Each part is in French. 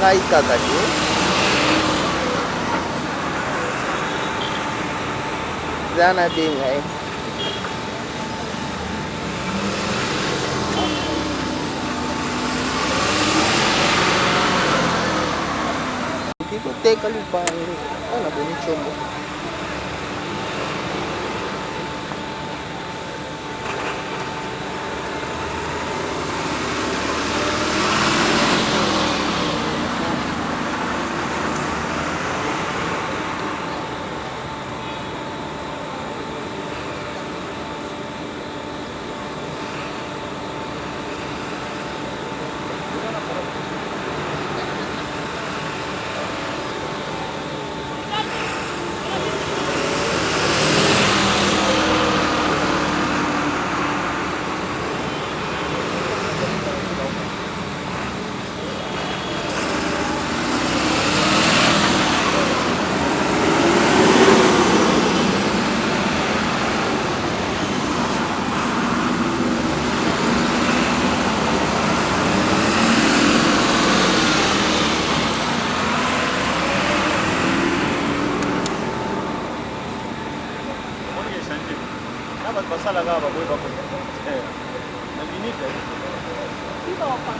ngai kaka te. Zana de ngai. Kiko teka lupango. Ana boni chombo. Basala gaba boy bako. Na minute. Sino pa?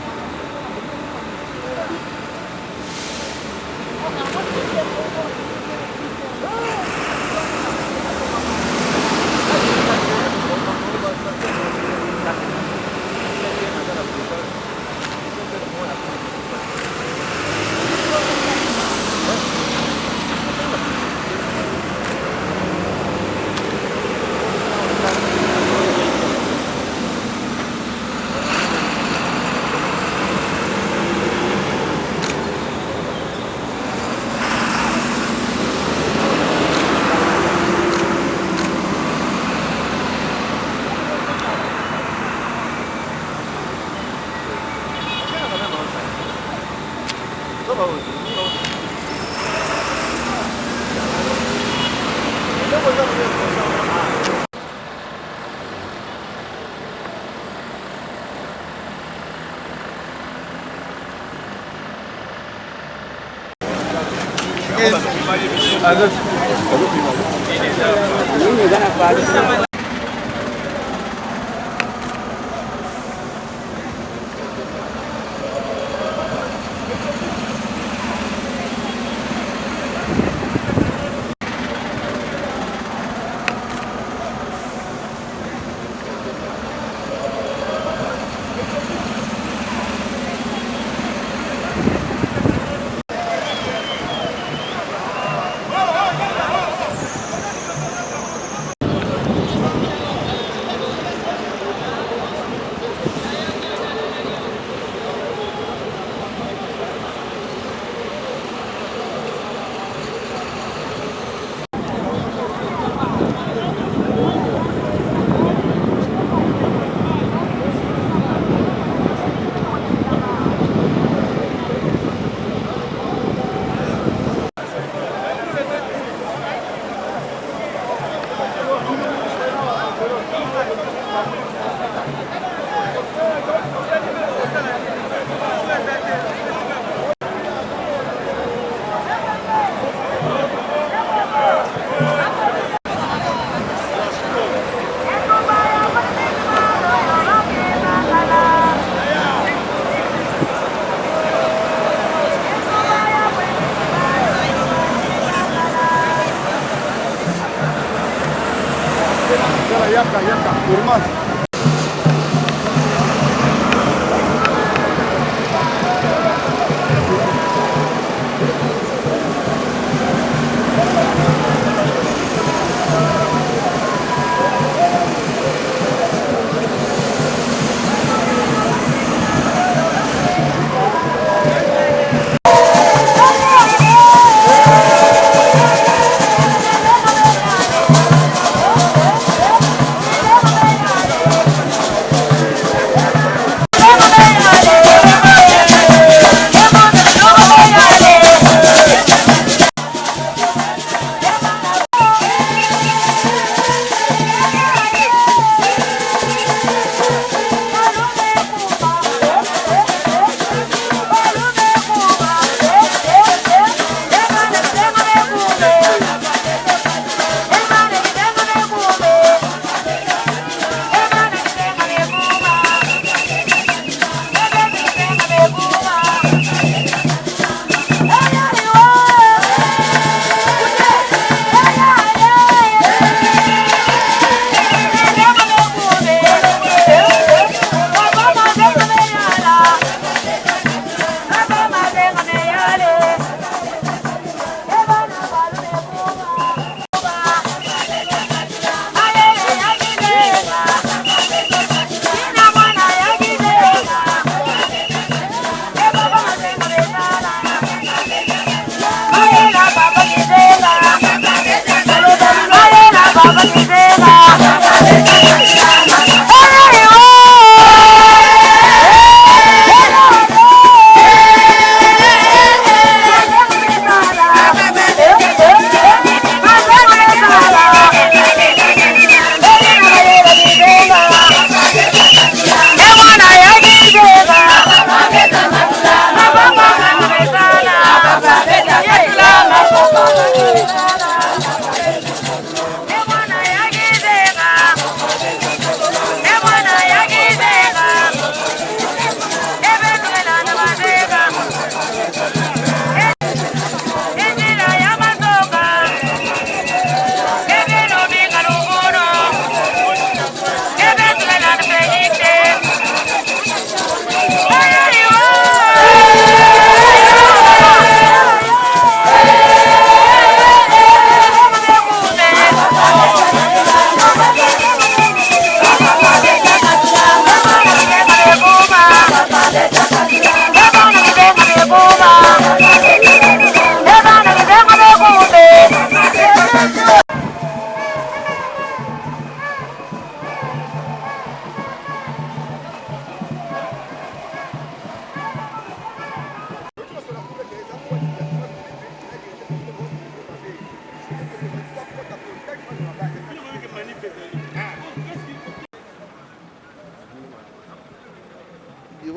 Yaka, olmaz.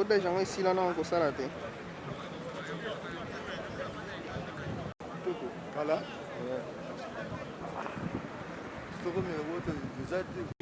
Sobe jango esila na kosala te. Voilà. Tuko mimi wote zaidi.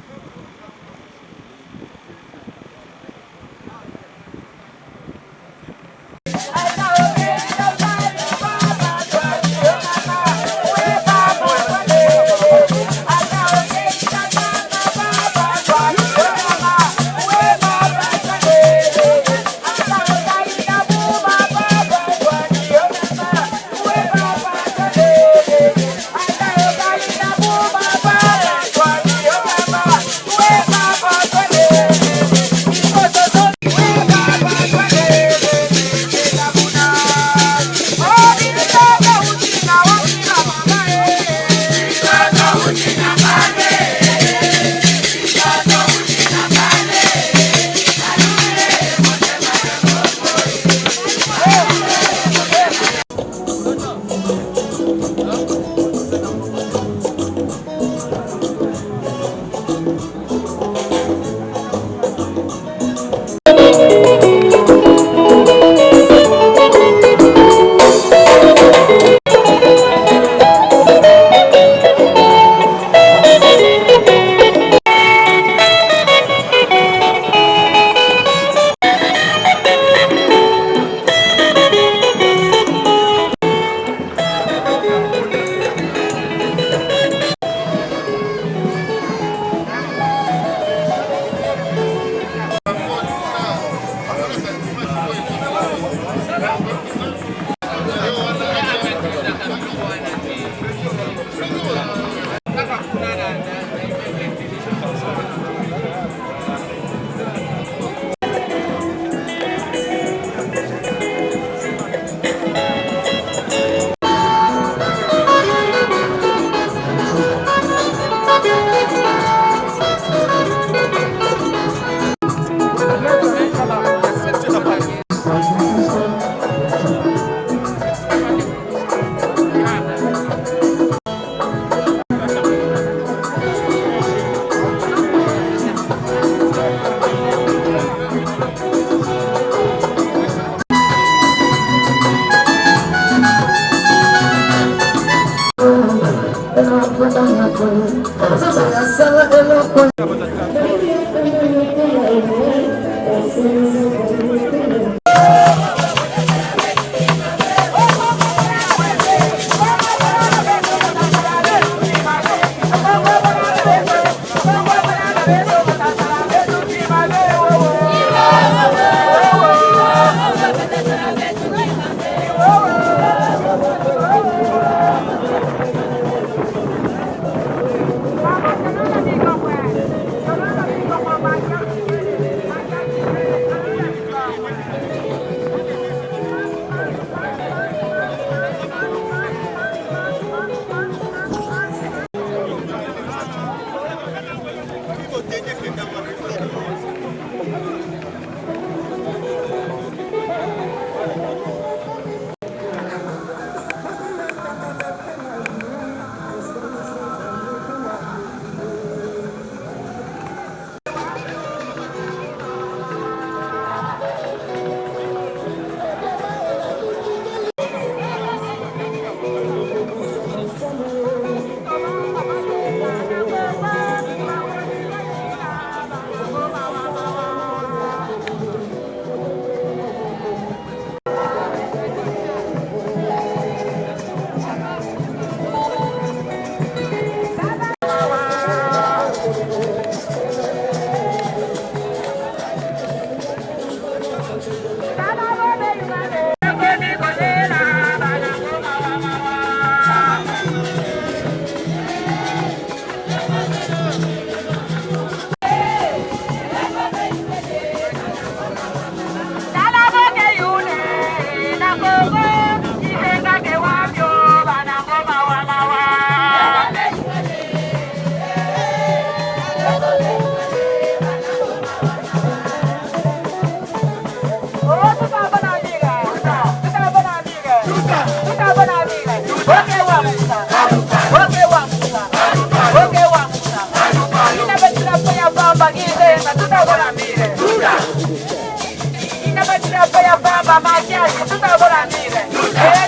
mire.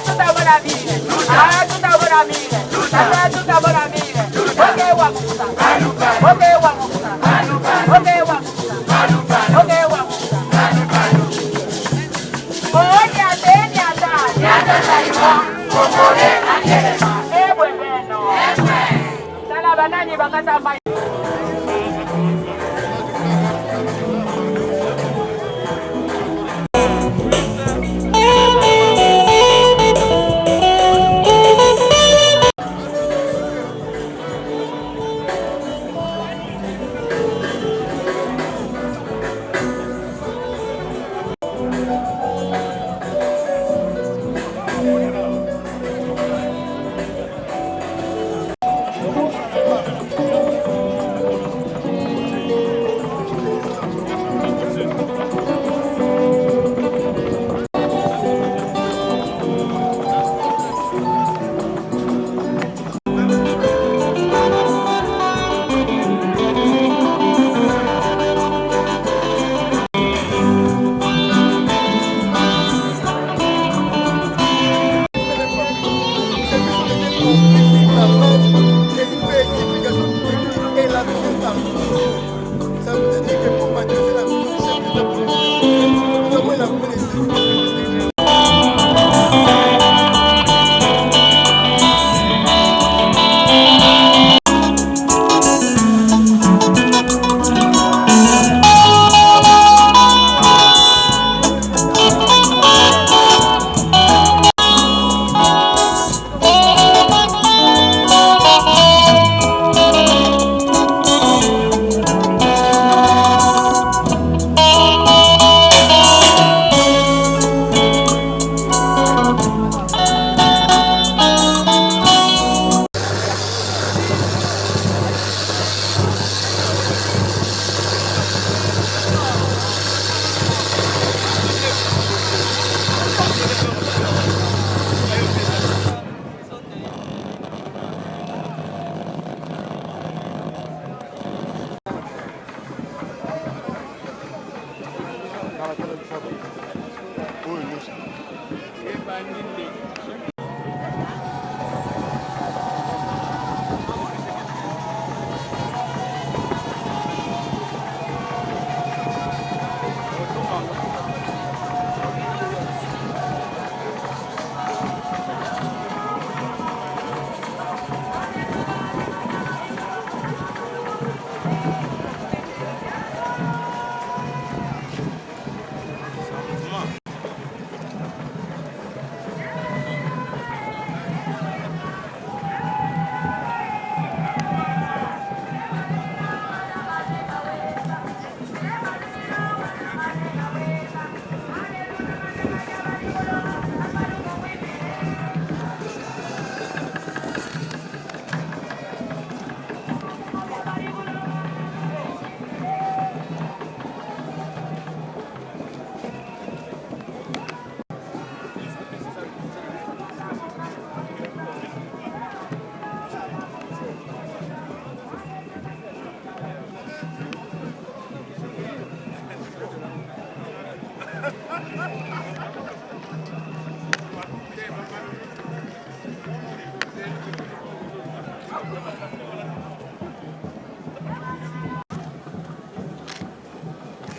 Tuta buena mire. Tuta buena mire. Tuta buena mire. Oke wamusa. Oke wamusa. Oke wamusa. Oke wamusa. Oye ateni ata. Nyata saimo. Kokore angelema. Ebwe beno. Tala banani bakata mai.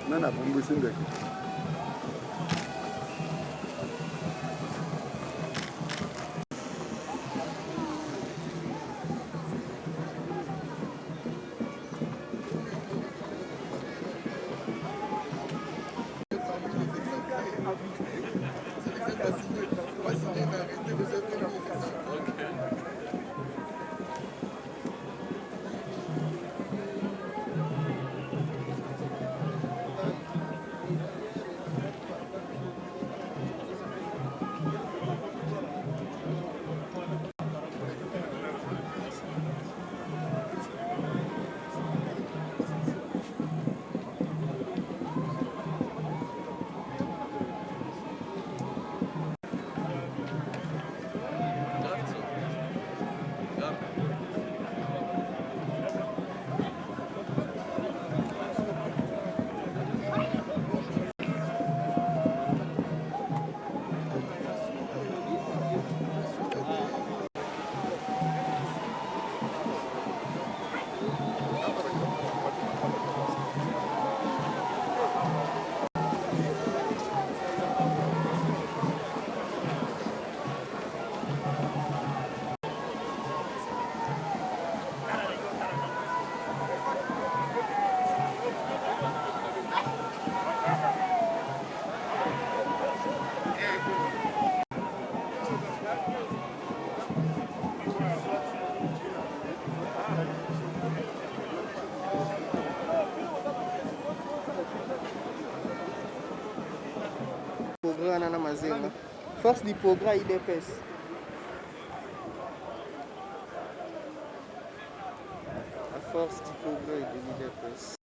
Nana Bumbu Sinde. wana na Mazenga. Force du progrès IDPS. La force du progrès de l'IDPS.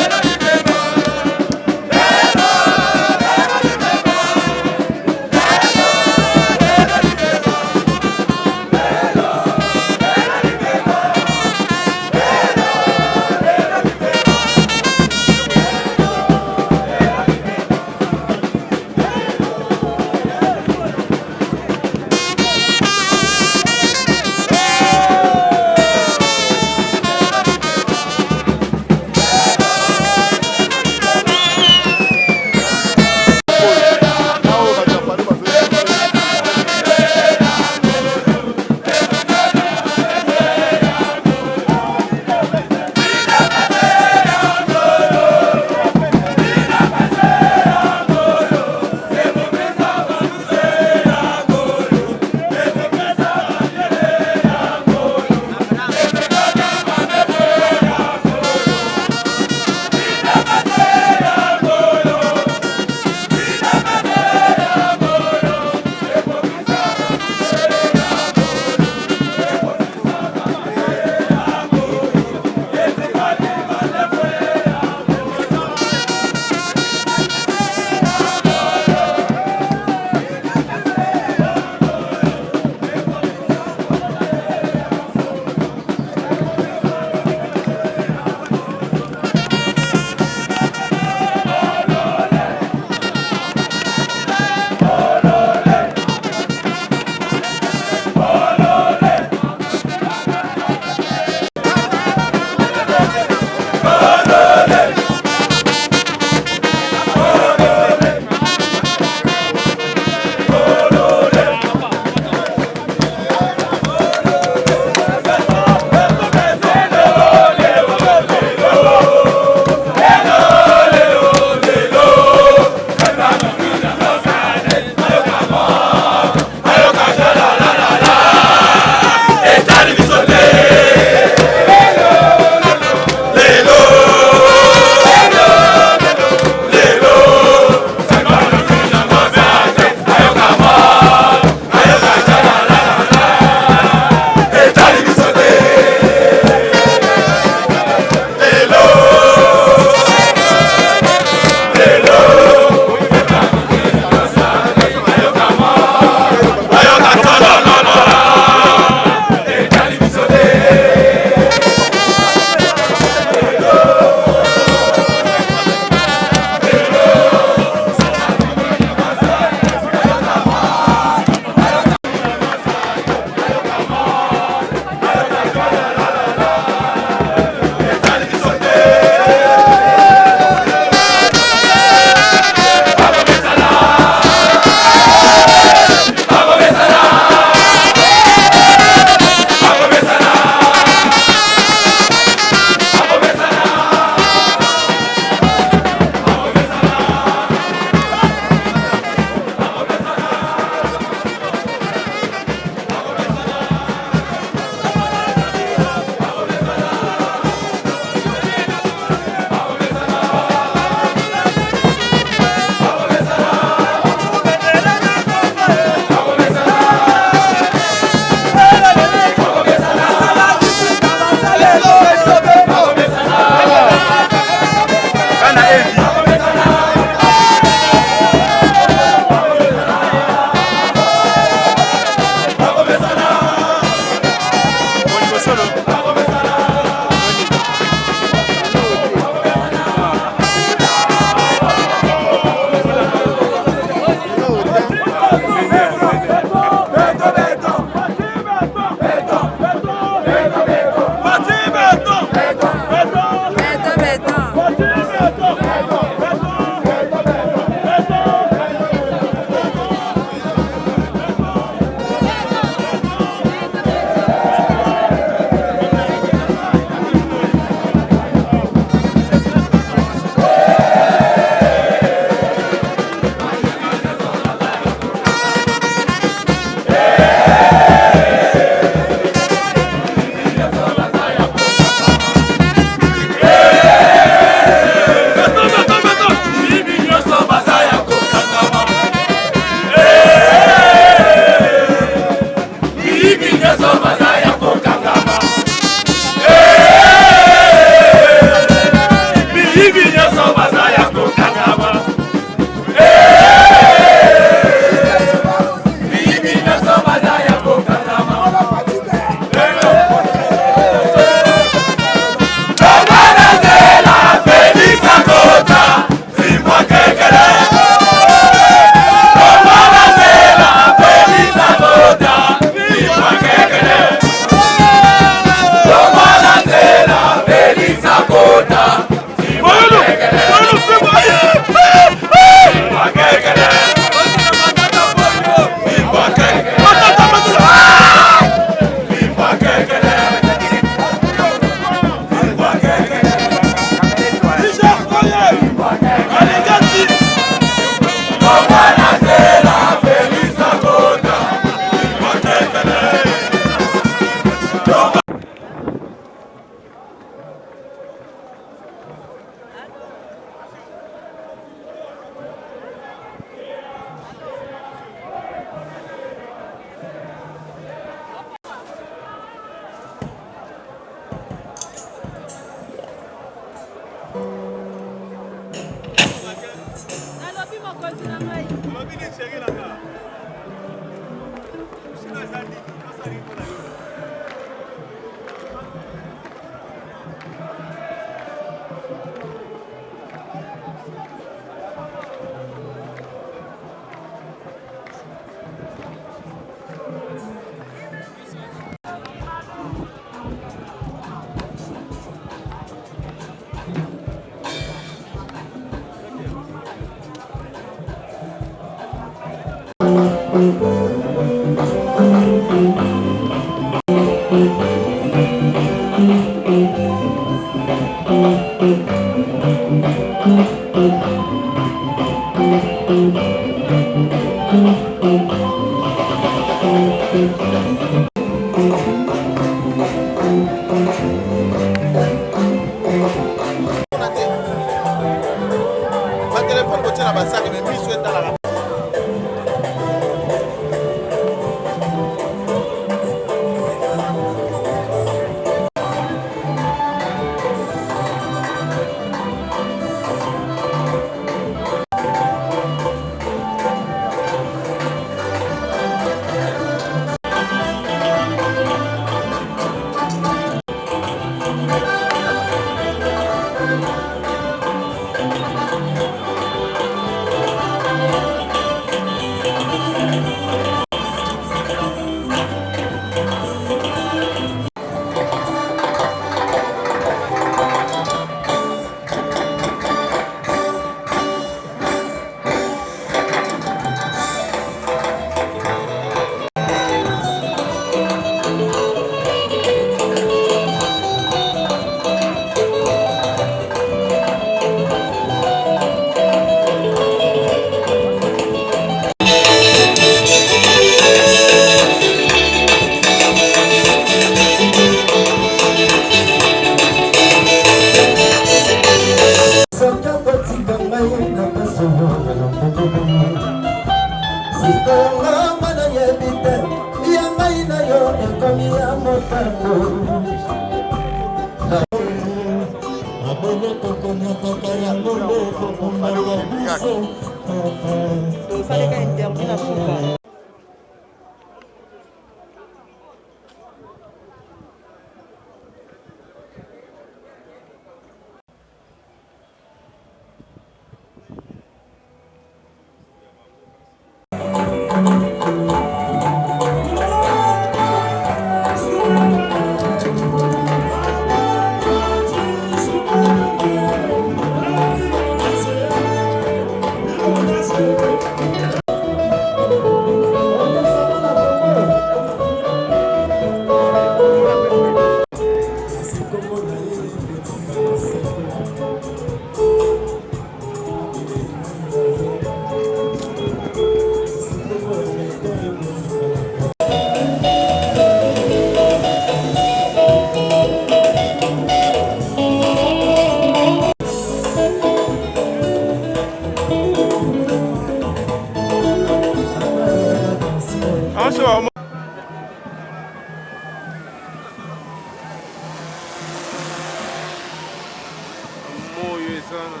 sana.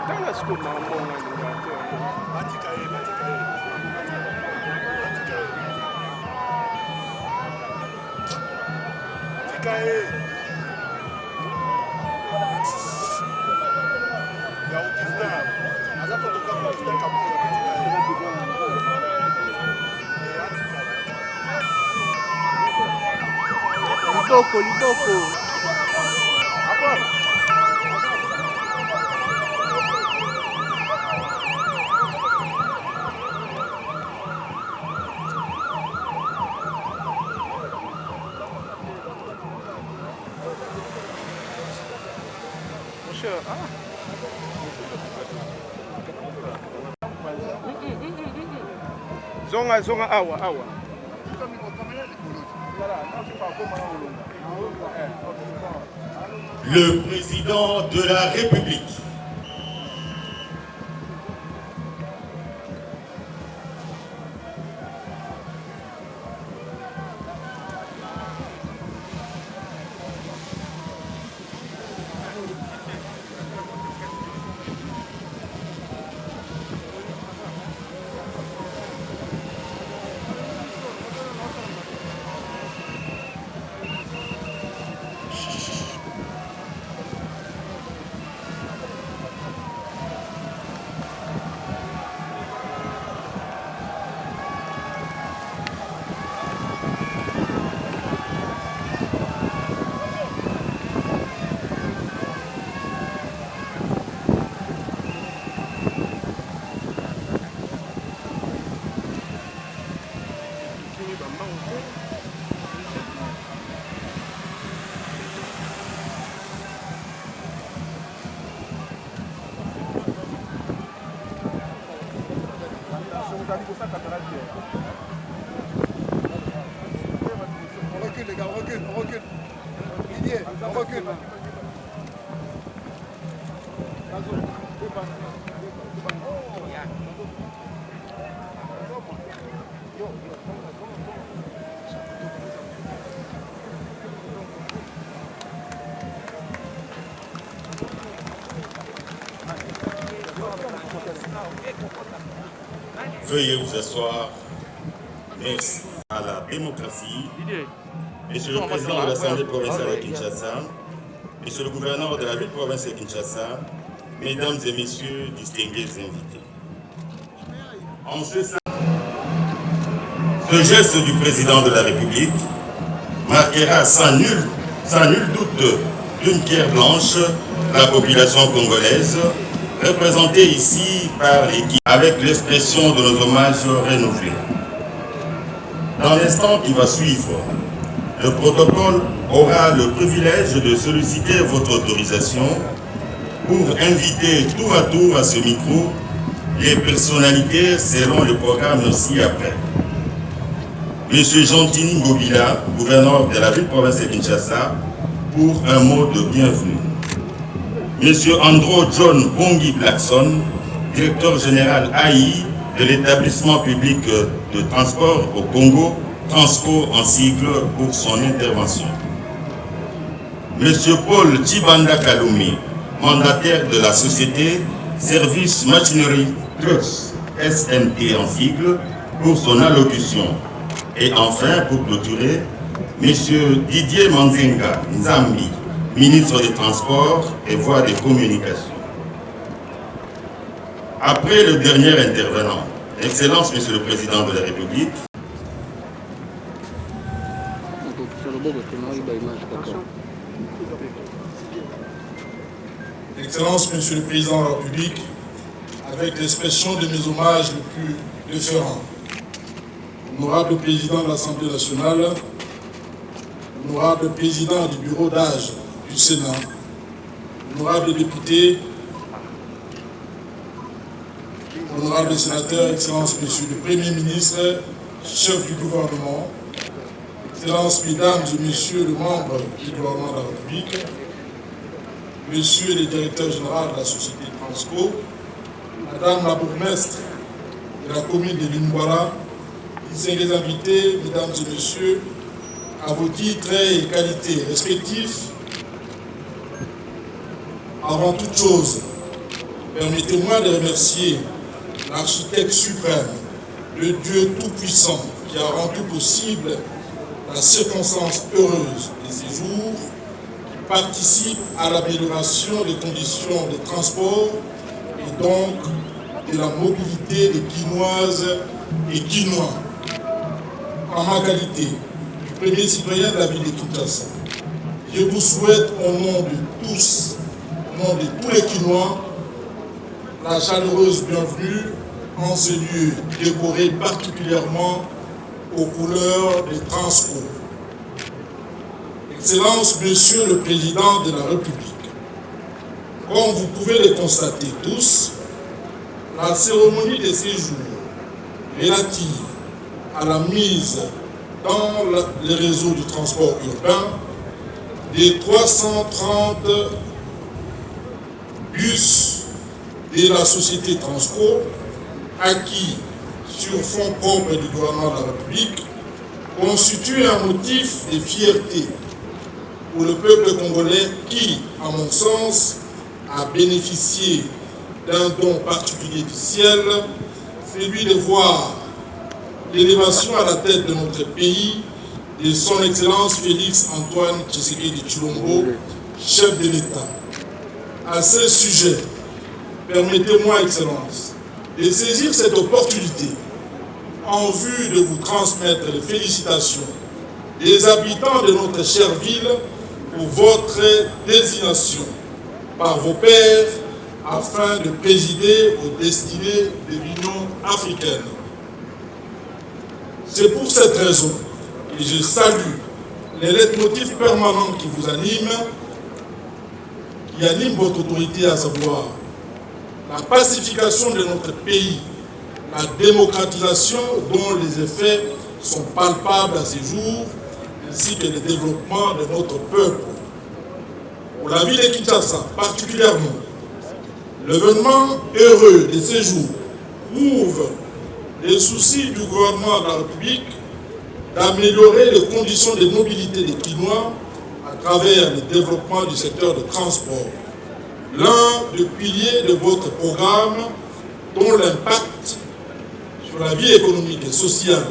Tanga siku mambo ngani. Batikaye. Ya Augustin. Aza photographe Augustin Kabuya Batikaye. Liboko. Apora. Zonga awa. Le président de la République. On recule les gars, on recule. Didier, on recule. Veuillez vous asseoir. Merci à la démocratie. Monsieur le président de l'Assemblée provinciale de Kinshasa, Monsieur le gouverneur de la ville-province de Kinshasa, Mesdames et Messieurs, distingués invités. En ce geste du président de la République marquera sans nul doute d'une pierre blanche la population congolaise, représentée ici par l'équipe, avec l'expression de nos hommages renouvelés. Dans l'instant qui va suivre, le protocole aura le privilège de solliciter votre autorisation pour inviter tour à tour à ce micro les personnalités selon le programme ci-après. Monsieur Jean-Tini Ngobila, gouverneur de la ville-province de Kinshasa, pour un mot de bienvenue. Monsieur Andrew John Bongi Blackson, directeur général AI de l'établissement public de transport au Congo, Transco en sigle, pour son intervention. Monsieur Paul Chibanda Kaloumi, mandataire de la société Service Machinery Trucks, SMT en sigle, pour son allocution. Et enfin, pour clôturer, Monsieur Didier Manzenga Nzambi, ministre des Transports et Voies de Communication. Après le dernier intervenant, Excellence Monsieur le Président de la République, Excellence Monsieur le Président de la République, avec l'expression de mes hommages les plus déférents, honorable Président de l'Assemblée nationale, honorable Président du Bureau d'âge du Sénat, honorable député, honorable sénateur, Excellence Monsieur le Premier ministre, chef du gouvernement, Excellences, Mesdames et Messieurs les membres du gouvernement de la République, Monsieur le directeur général de la société Transco, Madame la bourgmestre de la commune de Limbala, distingués invités, mesdames et messieurs, à vos titres et qualités respectifs. Avant toute chose, permettez-moi de remercier l'architecte suprême, le Dieu tout-puissant, qui a rendu possible la circonstance heureuse de ces jours, qui participe à l'amélioration des conditions de transport et donc de la mobilité des Guinoises et Guinois. En ma qualité du premier citoyen de la ville de Kinshasa, je vous souhaite au nom de tous, au nom de tous les Guinois, la chaleureuse bienvenue en ce lieu décoré particulièrement aux couleurs des Transco. Excellence, Monsieur le Président de la République, comme vous pouvez le constater tous, la cérémonie de séjour relative à la mise dans le réseau du transport urbain des 330 bus de la société Transco, acquis sur fonds propres du gouvernement de la République, constitue un motif de fierté pour le peuple congolais qui, à mon sens, a bénéficié d'un don particulier du ciel, celui de voir l'élévation à la tête de notre pays de son Excellence Félix Antoine Tshisekedi Tshilombo, chef de l'État. À ce sujet, permettez-moi, Excellence, de saisir cette opportunité en vue de vous transmettre les félicitations des habitants de notre chère ville pour votre désignation par vos pairs afin de présider aux destinées de l'Union africaine. C'est pour cette raison que je salue les leitmotifs permanents qui vous animent, qui animent votre autorité, à savoir la pacification de notre pays, la démocratisation dont les effets sont palpables à ces jours, ainsi que le développement de notre peuple. Pour la ville de Kinshasa, particulièrement, l'événement heureux de ces jours prouve les soucis du gouvernement de la République d'améliorer les conditions de mobilité des Guinois à travers le développement du secteur de transport. L'un des piliers de votre programme dont l'impact sur la vie économique et sociale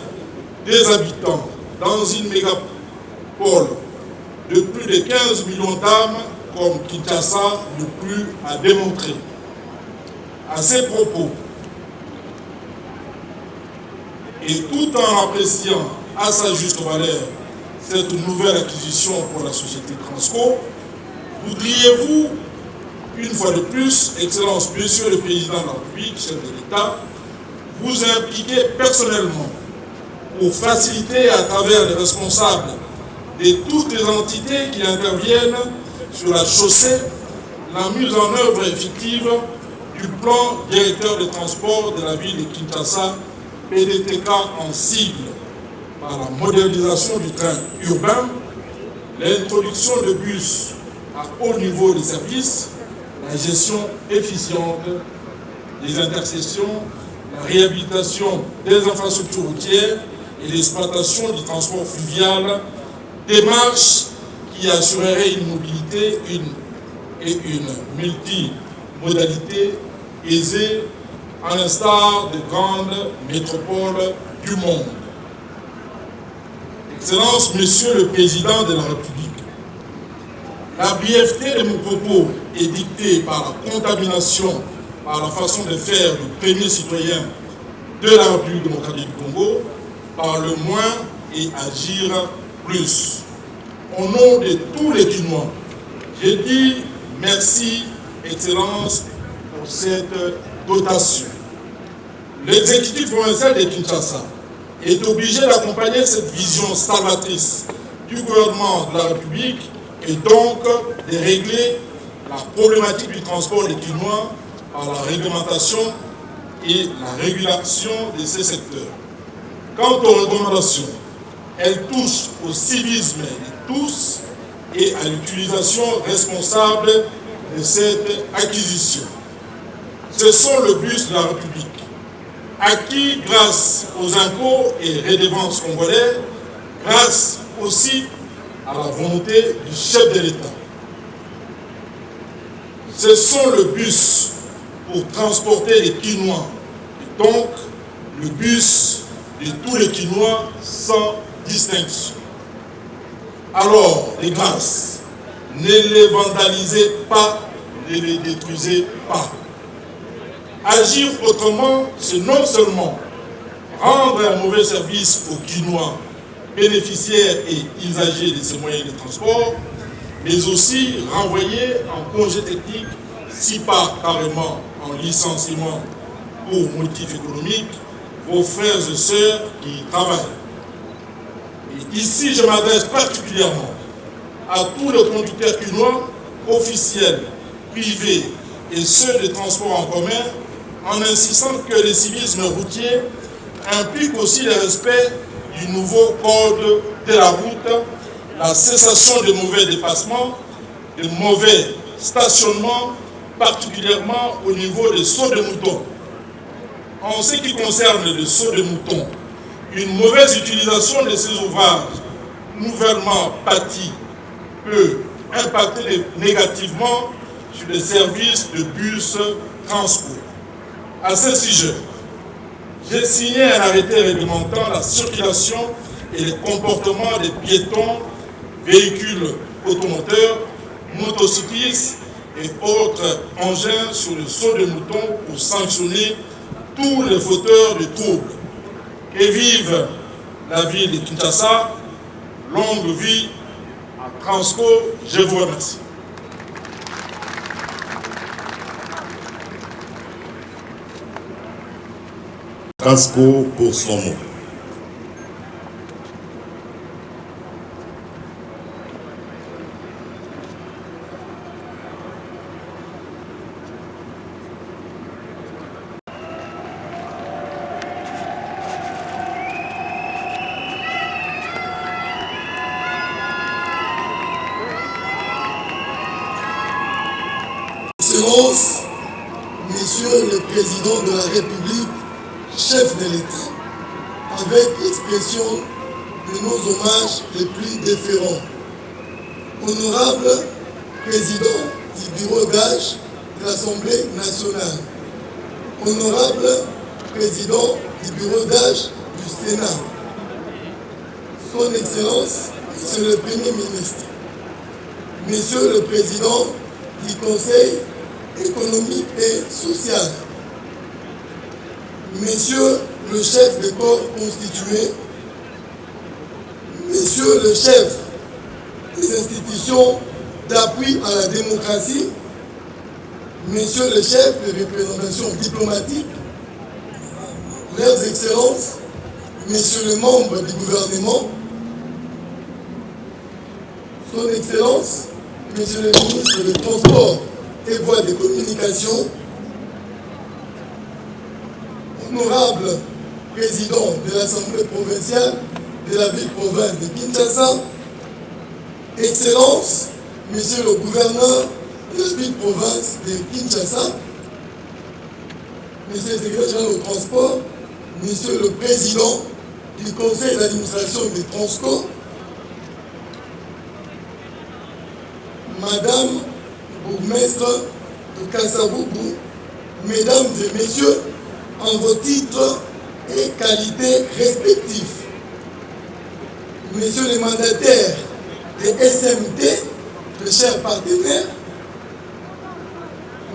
des habitants dans une mégapole de plus de 15 millions d'âmes comme Kinshasa ne plus à démontrer. À ces propos, et tout en appréciant à sa juste valeur cette nouvelle acquisition pour la société Transco, voudriez-vous, une fois de plus, Excellence, Monsieur le Président de la République, chef de l'État, vous impliquer personnellement pour faciliter à travers les responsables de toutes les entités qui interviennent sur la chaussée la mise en œuvre effective du plan directeur de transport de la ville de Kinshasa, PDTK en sigle, par la modernisation du train urbain, l'introduction de bus à haut niveau de service, la gestion efficiente des intercessions, la réhabilitation des infrastructures routières et l'exploitation du transport fluvial, démarche qui assurerait une mobilité et une multimodalité aisée à l'instar de grandes métropoles du monde. Excellence, Monsieur le Président de la République, la brièveté de mon propos est dictée par la contamination, par la façon de faire du premier citoyen de la République démocratique du Congo, par le moins et agir plus. Au nom de tous les Guinois, je dis merci, Excellence, pour cette dotation. L'exécutif provincial de Kinshasa est obligé d'accompagner cette vision salvatrice du gouvernement de la République et donc de régler la problématique du transport des Guinois par la réglementation et la régulation de ces secteurs. Quant aux recommandations, elles touchent au civisme de tous et à l'utilisation responsable de cette acquisition. Ce sont le bus de la République, acquis grâce aux impôts et redevances congolais, grâce aussi à la volonté du chef de l'État. Ce sont le bus pour transporter les Quinois, et donc le bus de tous les Quinois sans distinction. Alors, les grâces, ne les vandalisez pas, ne les détruisez pas. Agir autrement, c'est non seulement rendre un mauvais service aux Quinois, bénéficiaires et usagers de ces moyens de transport, mais aussi renvoyer en congé technique, si pas carrément en licenciement pour motifs économiques, vos frères et sœurs qui travaillent. Et ici, je m'adresse particulièrement à tous les conducteurs quinois, officiels, privés et ceux des transports en commun, en insistant que le civisme routier implique aussi le respect du nouveau code de la route, la cessation de mauvais dépassements, de mauvais stationnements, particulièrement au niveau des sauts de moutons. En ce qui concerne les sauts de moutons, une mauvaise utilisation de ces ouvrages nouvellement bâtis peut impacter négativement sur les services de bus Transco. À ce sujet, j'ai signé un arrêté réglementant la circulation et le comportement des piétons, véhicules automoteurs, motocyclistes et autres engins sur le saut de mouton pour sanctionner tous les fauteurs de troubles. Que vive la ville de Kinshasa, longue vie à Transco, je vous remercie. Transco pour son mot. Excellences, Monsieur le Président de la République, chef de l'État, avec expression de nos hommages les plus déférents. Honorable Président du Bureau d'âge de l'Assemblée nationale, Honorable Président du Bureau d'âge du Sénat, Son Excellence, Monsieur le Premier ministre, Monsieur le Président du Conseil économique et social, Monsieur le chef de corps constitué, Monsieur le chef des institutions d'appui à la démocratie, Monsieur le chef de représentation diplomatique, Leurs Excellences, Messieurs les membres du gouvernement, Son Excellence, Monsieur le ministre des Transports et Voies de Communication, Honorable Président de l'Assemblée provinciale de la ville-province de Kinshasa, Excellences, Monsieur le gouverneur de la ville-province de Kinshasa, Monsieur le secrétaire général au transport, Monsieur le Président du Conseil d'administration de Transco, Madame bourgmestre de Kassavubu, Mesdames et Messieurs, en vos titres et qualités respectifs, Messieurs les mandataires des SMT, de chers partenaires,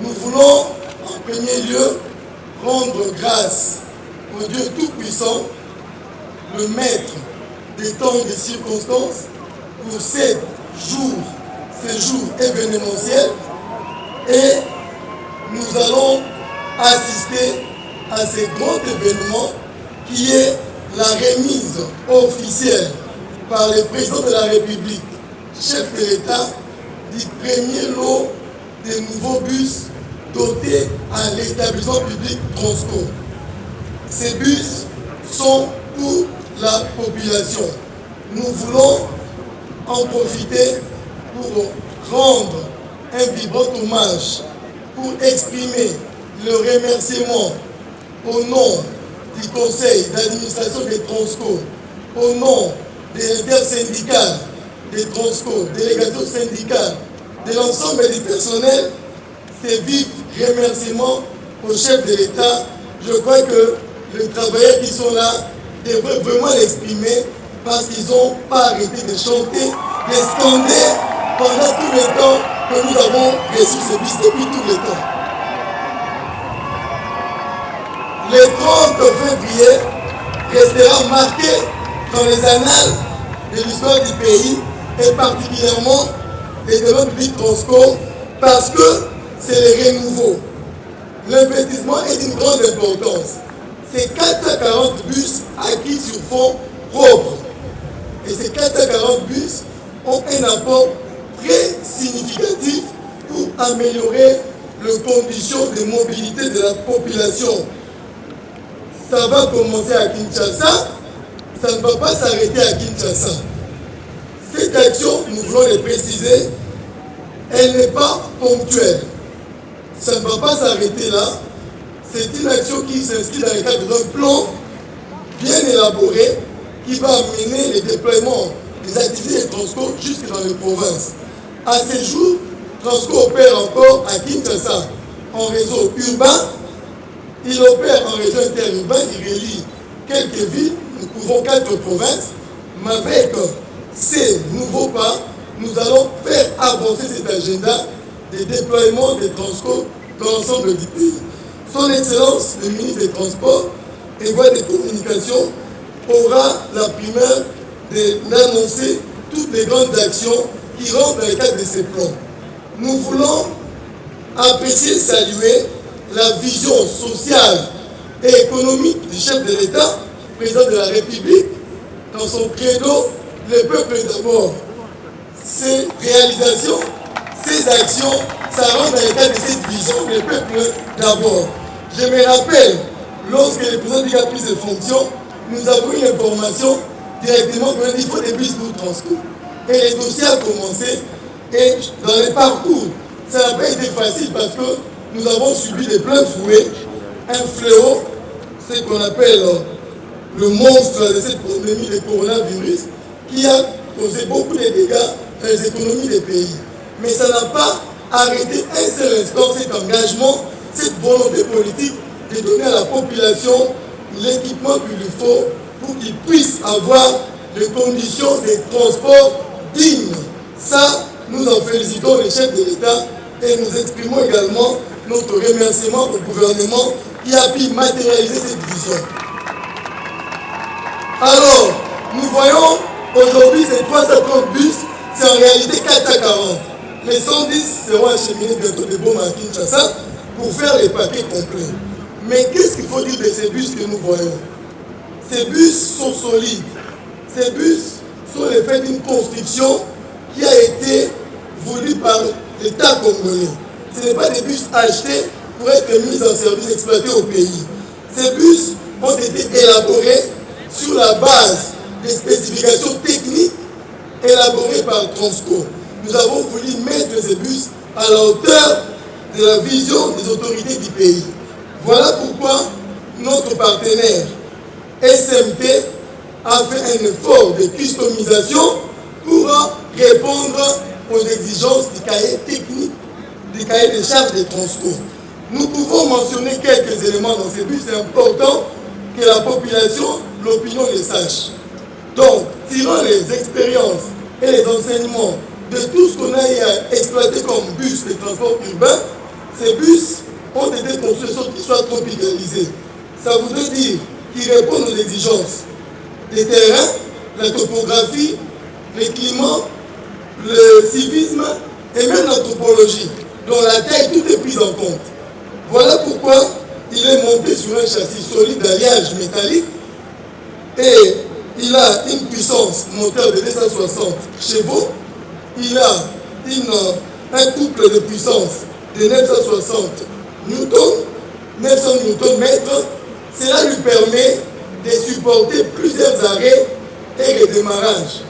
nous voulons en premier lieu rendre grâce au Dieu Tout-Puissant, le maître des temps et des circonstances, pour ces jours événementiels, et nous allons assister à ce grand événement qui est la remise officielle par le président de la République, chef de l'État, du premier lot des nouveaux bus dotés à l'établissement public Transco. Ces bus sont pour la population. Nous voulons en profiter pour rendre un vibrant hommage, pour exprimer le remerciement au nom du conseil d'administration des Transco, au nom de l'intersyndicale des Transco, délégation syndicale, de l'ensemble du personnel, ces vifs remerciements au chef de l'État. Je crois que les travailleurs qui sont là devraient vraiment l'exprimer parce qu'ils n'ont pas arrêté de chanter, de scander pendant tout le temps que nous avons reçu ce bus depuis tout le temps. Le 30 février restera marqué dans les annales de l'histoire du pays et particulièrement des développements publics Transco parce que c'est le renouveau. L'investissement est d'une grande importance. C'est 440 bus acquis sur fonds propres. Et ces 440 bus ont un apport très significatif pour améliorer les conditions de mobilité de la population. Ça va commencer à Kinshasa, ça ne va pas s'arrêter à Kinshasa. Cette action, nous voulons le préciser, elle n'est pas ponctuelle. Ça ne va pas s'arrêter là. C'est une action qui s'inscrit dans le cadre d'un plan bien élaboré qui va amener le déploiement des activités de Transco jusque dans les provinces. À ce jour, Transco opère encore à Kinshasa en réseau urbain. Il opère en réseau interurbain, il relie quelques villes, nous couvrons 4 provinces, mais avec ces nouveaux pas, nous allons faire avancer cet agenda de déploiement des Transco dans l'ensemble du pays. Son Excellence, le ministre des Transports et Voies de Communication, aura la primeur d'annoncer toutes les grandes actions qui rentrent dans le cadre de ces plans. Nous voulons apprécier et saluer la vision sociale et économique du chef de l'État, président de la République, dans son credo, le peuple d'abord. Ces réalisations, ces actions, ça rentre dans le cadre de cette vision, le peuple d'abord. Je me rappelle, lorsque le président Biya a pris ses fonctions, nous avons eu l'information directement qu'il faut des bus pour Transco. Et le dossier a commencé, et dans le parcours, ça n'a pas été facile parce que nous avons subi de plein fouet un fléau, ce qu'on appelle le monstre de cette pandémie, le coronavirus, qui a causé beaucoup de dégâts dans les économies des pays. Mais ça n'a pas arrêté un seul instant cet engagement, cette volonté politique de donner à la population l'équipement qu'il lui faut pour qu'ils puissent avoir des conditions de transport dignes. Ça, nous en félicitons les chefs de l'État et nous exprimons également notre remerciement au gouvernement qui a pu matérialiser cette vision. Alors, nous voyons aujourd'hui ces 330 bus, c'est en réalité 440. Les 110 seront acheminés bientôt de Boma à Kinshasa pour faire les paquets complets. Mais qu'est-ce qu'il faut dire de ces bus que nous voyons? Ces bus sont solides. Ces bus sont le fait d'une construction qui a été voulue par l'État congolais. Ce n'est pas des bus achetés pour être mis en service exploité au pays. Ces bus ont été élaborés sur la base des spécifications techniques élaborées par Transco. Nous avons voulu mettre ces bus à la hauteur de la vision des autorités du pays. Voilà pourquoi notre partenaire SMT a fait un effort de customisation pour répondre aux exigences du cahier technique, du cahier des charges de Transco. Nous pouvons mentionner quelques éléments dans ces bus. C'est important que la population, l'opinion les sache. Donc, tirant les expériences et les enseignements de tout ce qu'on a exploité comme bus de transport urbain, ces bus ont été construits de sorte qu'ils soient tropicalisés. Ça voudrait dire qu'ils répondent aux exigences des terrains, la topographie, le climat, le civisme et même l'anthropologie. Dans la taille, tout est pris en compte. Voilà pourquoi il est monté sur un châssis solide d'alliage métallique et il a une puissance moteur de 260 chevaux. Il a un couple de puissance de 960 newtons, 900 newtons-mètres. Cela lui permet de supporter plusieurs arrêts et redémarrages.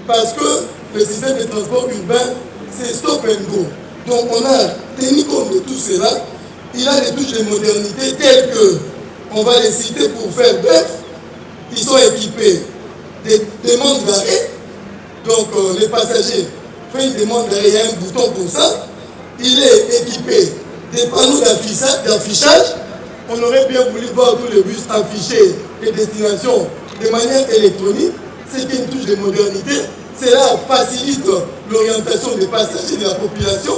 Parce que le système de transport urbain, c'est stop and go. Donc on a tenu compte de tout cela. Il a des touches de modernité telles que on va les citer pour faire bref. Ils sont équipés des demandes d'arrêt. Donc les passagers font une demande d'arrêt, il y a un bouton pour ça. Il est équipé des panneaux d'affichage. On aurait bien voulu voir tous les bus afficher les destinations de manière électronique. C'est une touche de modernité. Cela facilite l'orientation des passagers de la population.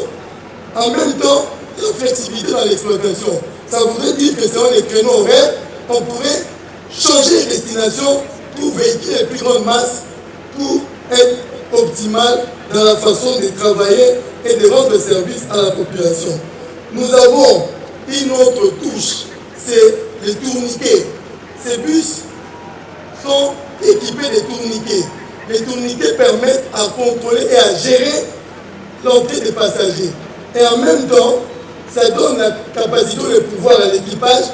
En même temps, la flexibilité dans l'exploitation. Ça voudrait dire que selon les créneaux horaires, on pourrait changer de destination pour véhiculer les plus grandes masses, pour être optimal dans la façon de travailler et de rendre service à la population. Nous avons une autre touche, c'est les tourniquets. Ces bus sont équipés de tourniquets. Les tourniquets permettent à contrôler et à gérer l'entrée des passagers. Et en même temps, ça donne la capacité et le pouvoir à l'équipage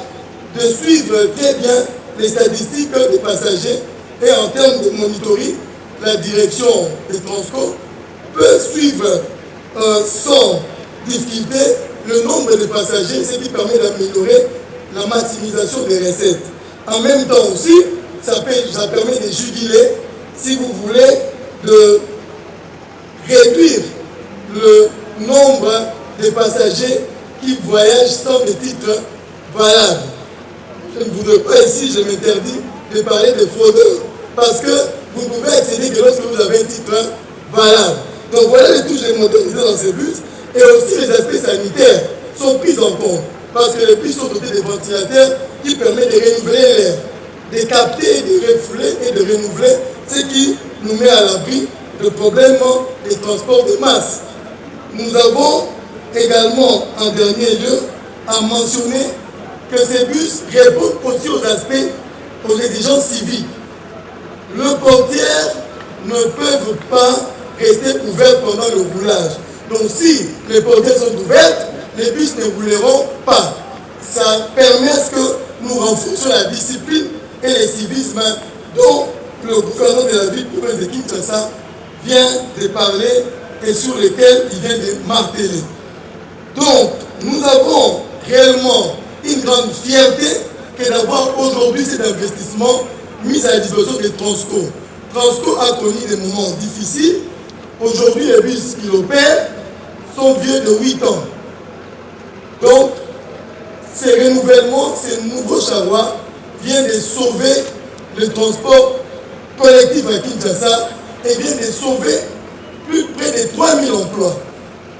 de suivre très bien les statistiques des passagers. Et en termes de monitoring, la direction des Transco peut suivre sans difficulté le nombre de passagers, ce qui permet d'améliorer la maximisation des recettes. En même temps aussi, ça permet de juguler, si vous voulez, de réduire le nombre de passagers qui voyagent sans des titres valables. Je ne voudrais pas ici, je m'interdis de parler de fraudeurs, parce que vous ne pouvez accéder que lorsque vous avez un titre valable. Donc voilà les touches motorisées dans ces bus. Et aussi les aspects sanitaires sont pris en compte, parce que les bus sont dotés de ventilateurs qui permettent de renouveler l'air, de capter, de refouler et de renouveler, ce qui nous met à l'abri de problèmes des transports de masse. Nous avons également, en dernier lieu, à mentionner que ces bus répondent aussi aux aspects, aux exigences civiques. Les portières ne peuvent pas rester ouvertes pendant le roulage. Donc si les portières sont ouvertes, les bus ne rouleront pas. Ça permet que nous renforcions la discipline et le civisme dont le gouvernement de la ville province de Kinshasa vient de parler et sur lesquels il vient de marteler. Donc, nous avons réellement une grande fierté que d'avoir aujourd'hui cet investissement mis à la disposition de Transco. Transco a connu des moments difficiles. Aujourd'hui, les bus qui l'opèrent sont vieux de 8 ans. Donc, ces renouvellements, ces nouveaux charrois viennent de sauver le transport collectif à Kinshasa et viennent de sauver près de 3000 emplois.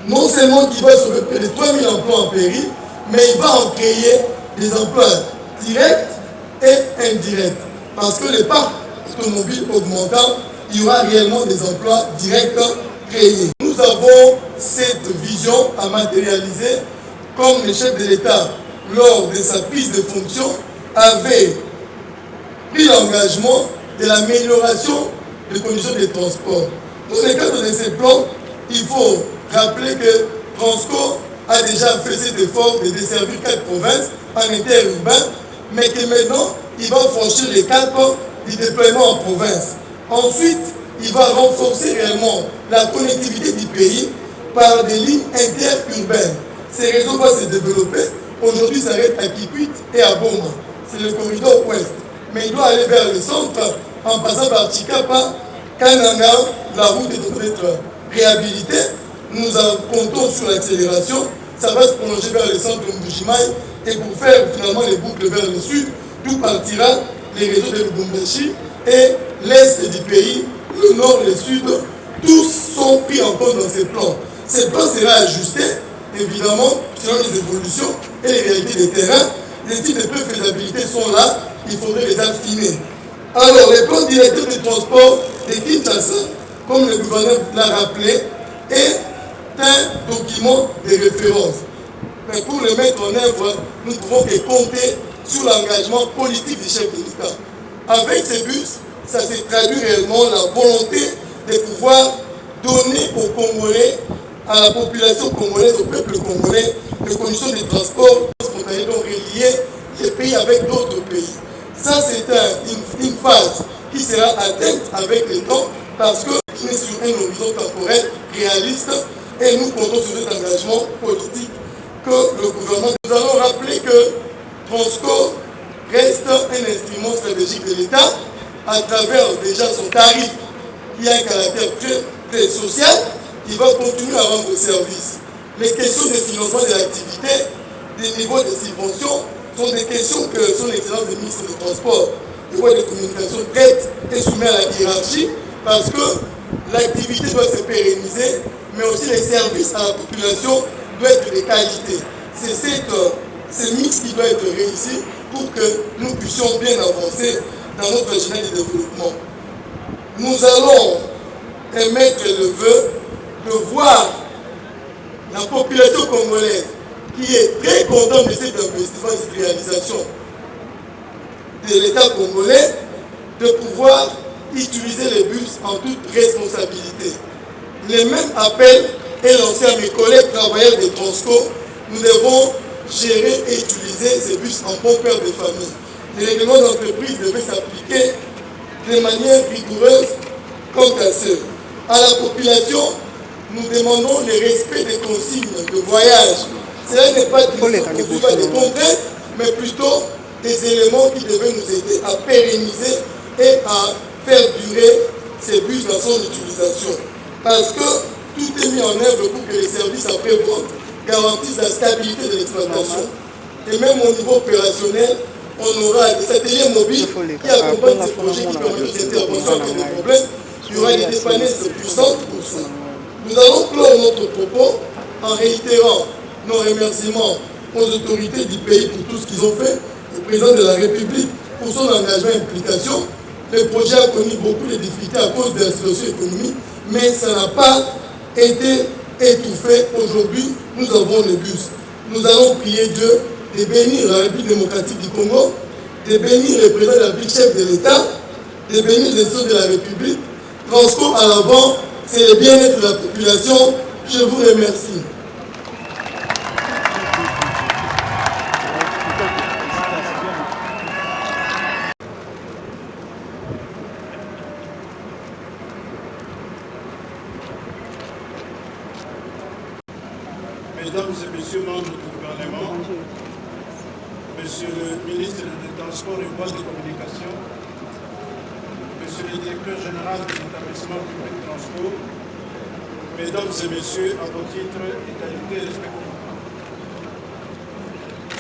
Non seulement qu'il va sauver près de 3000 emplois en péril, mais il va en créer des emplois directs et indirects. Parce que le parc automobile augmentant, il y aura réellement des emplois directs créés. Nous avons cette vision à matérialiser comme le chef de l'État, lors de sa prise de fonction, avait pris l'engagement de l'amélioration des conditions de transport. Dans le cadre de ces plans, il faut rappeler que Transco a déjà fait cet effort de desservir 4 provinces en interurbain, mais que maintenant, il va franchir les 4 du déploiement en province. Ensuite, il va renforcer réellement la connectivité du pays par des lignes interurbaines. Ces réseaux vont se développer. Aujourd'hui, ça s'arrête à Kikwit et à Boma. C'est le corridor ouest. Mais il doit aller vers le centre en passant par Chikapa, Kananga. La route est en train d'être réhabilitée. Nous comptons sur l'accélération. Ça va se prolonger vers le centre de Mbujimaï et pour faire finalement les boucles vers le sud, d'où partira les réseaux de Lubumbashi et l'est du pays, le nord et le sud. Tous sont pris en compte dans ces plans. Ces plans seront ajustés, évidemment, selon les évolutions et les réalités des terrains. Les types de préfaisabilité sont là, il faudrait les affiner. Alors, les plans directeurs de transport de Kinshasa, comme le gouverneur l'a rappelé, est un document de référence. Mais pour le mettre en œuvre, nous ne pouvons que compter sur l'engagement politique du chef de l'État. Avec ces bus, ça se traduit réellement la volonté de pouvoir donner aux Congolais, à la population congolaise, au peuple congolais, les conditions de transport spontané, donc relier les pays avec d'autres pays. Ça, c'est une phase qui sera atteinte avec le temps parce qu'on est sur un horizon temporel réaliste et nous comptons sur cet engagement politique que le gouvernement. Nous allons rappeler que Transco service. Les questions de financement de l'activité, des niveaux de subvention, sont des questions que son Excellence le ministre des Transports et des Communications traite et soumet à la hiérarchie, parce que l'activité doit se pérenniser, mais aussi les services à la population doivent être de qualité. C'est ce mix qui doit être réussi pour que nous puissions bien avancer dans notre agenda de développement. Nous allons émettre le vœu de voir la population congolaise qui est très contente de cet investissement et cette réalisation de l'État congolais, de pouvoir utiliser les bus en toute responsabilité. Le même appel est lancé à mes collègues travailleurs de Transco. Nous devons gérer et utiliser ces bus en bon père de famille. Les règlements d'entreprise devaient s'appliquer de manière rigoureuse quant à ceux. À la population, nous demandons le respect des consignes de voyage. Cela n'est pas des contraintes, mais plutôt des éléments qui devaient nous aider à pérenniser et à faire durer ces bus dans son utilisation. Parce que tout est mis en œuvre pour que les services après-vente garantissent la stabilité de l'exploitation. Et même au niveau opérationnel, on aura des ateliers mobiles qui accompagnent ces projets qui permettent des interventions en cas de problème. Il y aura des dépannesses puissantes pour ça. Nous allons clore notre propos en réitérant nos remerciements aux autorités du pays pour tout ce qu'ils ont fait, au président de la République pour son engagement et implication. Le projet a connu beaucoup de difficultés à cause de la situation économique, mais ça n'a pas été étouffé. Aujourd'hui, nous avons le bus. Nous allons prier Dieu de bénir la République démocratique du Congo, de bénir le président de la République, chef de l'État, de bénir les institutions de la République. Transco à l'avant, c'est le bien-être de la population. Je vous remercie. Mesdames et messieurs membres du gouvernement, monsieur le ministre des Transports et Voies de Communication, monsieur le directeur général de l'établissement public Transco, mesdames et messieurs, à vos titres et qualités respectifs.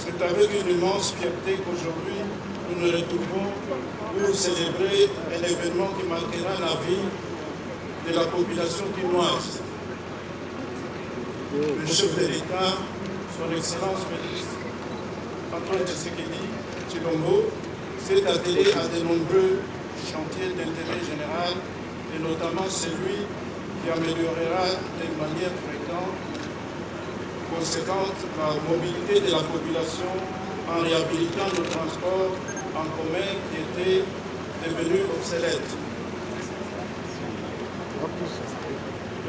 C'est avec une immense fierté qu'aujourd'hui nous nous retrouvons pour célébrer un événement qui marquera la vie de la population quinoise. Le chef de l'État, son Excellence ministre Antoine Tshisekedi Tshilombo, s'est attelé à de nombreux chantiers d'intérêt général et notamment celui qui améliorera de manière conséquente la mobilité de la population en réhabilitant le transport en commun qui était devenu obsolète.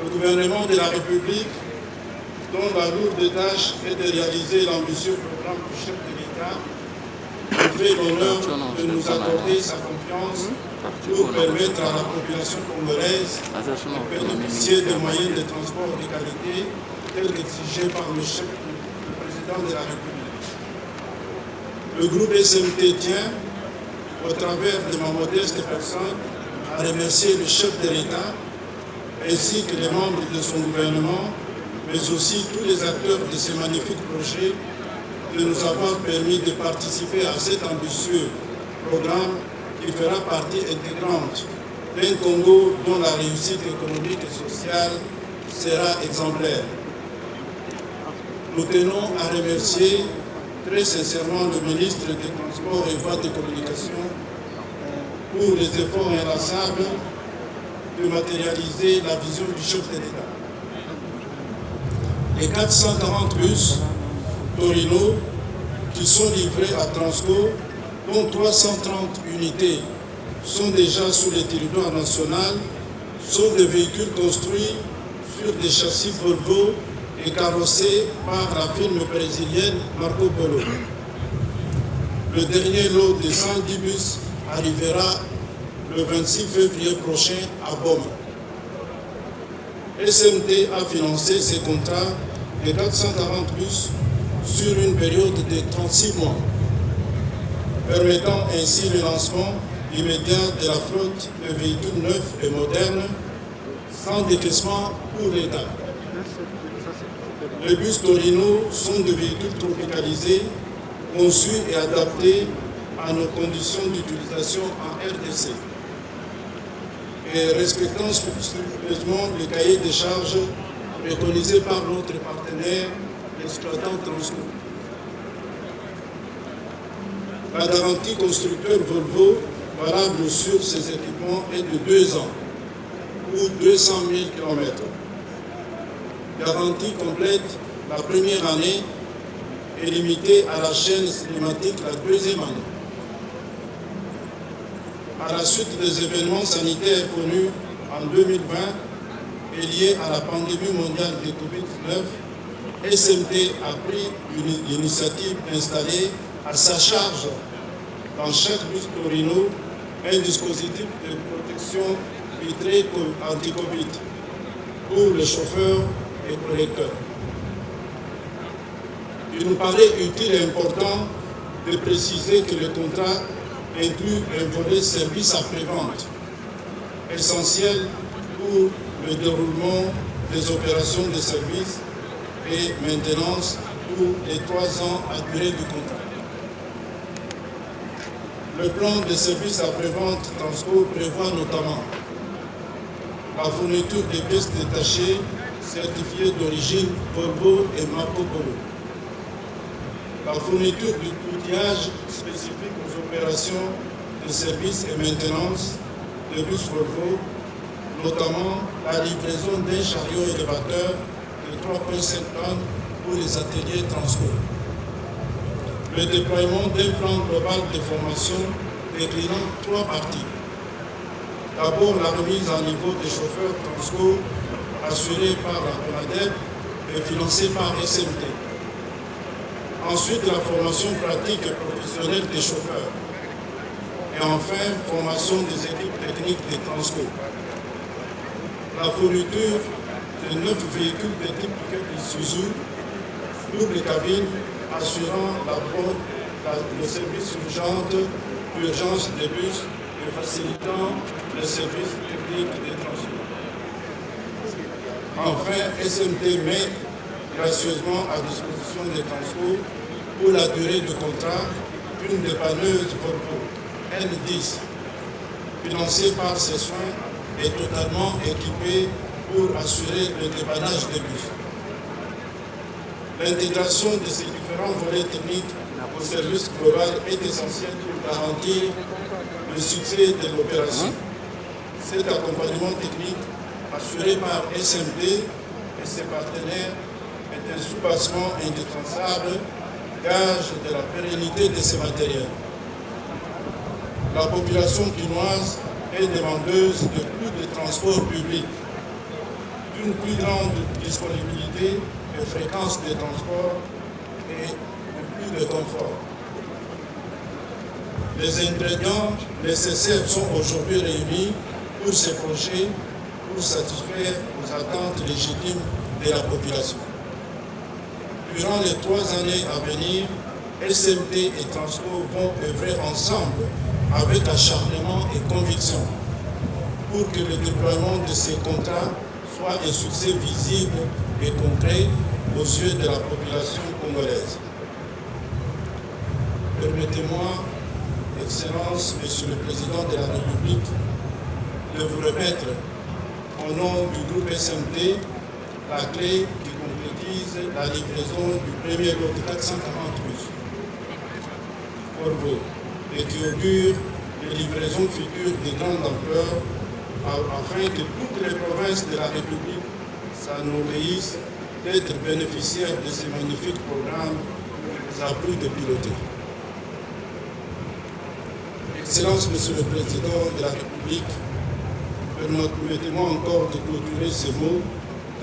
Le gouvernement de la République, dont la lourde tâche est de réaliser l'ambitieux programme du chef de l'État, nous fait l'honneur de nous accorder sa confiance pour permettre à la population congolaise de bénéficier des moyens de transport de qualité tels qu'exigés par le président de la République. Le groupe SMT tient, au travers de ma modeste personne, à remercier le chef de l'État ainsi que les membres de son gouvernement, mais aussi tous les acteurs de ces magnifiques projets de nous avoir permis de participer à cet ambitieux programme qui fera partie intégrante d'un Congo dont la réussite économique et sociale sera exemplaire. Nous tenons à remercier très sincèrement le ministre des Transports et Voies de Communication pour les efforts inlassables de matérialiser la vision du chef de l'État. Les 440 bus Torino qui sont livrés à Transco, dont 330 unités sont déjà sur le territoire national, sont des véhicules construits sur des châssis Volvo et carrossés par la firme brésilienne Marco Polo. Le dernier lot de 110 bus arrivera le 26 février prochain à Boma. SMT a financé ces contrats de 440 bus sur une période de 36 mois, permettant ainsi le lancement immédiat de la flotte de véhicules neufs et modernes sans décaissement pour l'État. Les bus Torino sont des véhicules tropicalisés, conçus et adaptés à nos conditions d'utilisation en RDC et respectant scrupuleusement le cahier des charges préconisé par notre partenaire, l'exploitant Transco. La garantie constructeur Volvo valable sur ces équipements est de 2 ans ou 200 000 km. Garantie complète la première année et limitée à la chaîne climatique la deuxième année. À la suite des événements sanitaires connus en 2020 et liés à la pandémie mondiale de Covid-19, SMT a pris l'initiative d'installer à sa charge dans chaque bus Torino un dispositif de protection vitrée anti-Covid pour les chauffeurs et collecteurs. Il nous paraît utile et important de préciser que le contrat inclut un volet service après-vente, essentiel pour le déroulement des opérations de service et maintenance pour les 3 ans à durée du contrat. Le plan de service après-vente Transco prévoit notamment la fourniture des pièces détachées certifiées d'origine Volvo et Marco Polo, la fourniture d'outillage spécifique aux opérations de service et maintenance de bus Volvo, notamment la livraison d'un chariot élévateur de 3,5 tonnes pour les ateliers Transco. Le déploiement d'un plan global de formation déclinant 3 parties. D'abord, la remise à niveau des chauffeurs Transco assurée par la CONADEP et financée par SMT. Ensuite, la formation pratique et professionnelle des chauffeurs. Et enfin, formation des équipes techniques des Transco. La fourniture de 9 véhicules de type pick-up Isuzu, double cabine, assurant le service urgence des bus et facilitant le service technique des transports. Enfin, SMT met gracieusement à disposition des transports pour la durée du contrat une dépanneuse Volvo N10 financée par ses soins et totalement équipée pour assurer le dépannage des bus. L'intégration de ces différents volets techniques au service global est essentielle pour garantir le succès de l'opération. Cet accompagnement technique assuré par SMT et ses partenaires est un soubassement indispensable, gage de la pérennité de ces matériels. La population quinoise est demandeuse de plus de transports publics, d'une plus grande disponibilité et fréquence des transports et de plus de confort. Les ingrédients nécessaires sont aujourd'hui réunis pour ces projets, pour satisfaire aux attentes légitimes de la population. Durant les 3 années à venir, SMT et Transco vont œuvrer ensemble avec acharnement et conviction pour que le déploiement de ces contrats soit un succès visible et concret aux yeux de la population congolaise. Permettez-moi, Excellence, Monsieur le Président de la République, de vous remettre au nom du groupe SMT la clé qui concrétise la livraison du premier lot de 440 bus Volvo et qui augure les livraisons futures de grande ampleur afin que toutes les provinces de la République s'enorgueillissent d'être bénéficiaires de ces magnifiques programmes à plus de piloter. Excellence, Monsieur le Président de la République, permettez-moi encore de clôturer ces mots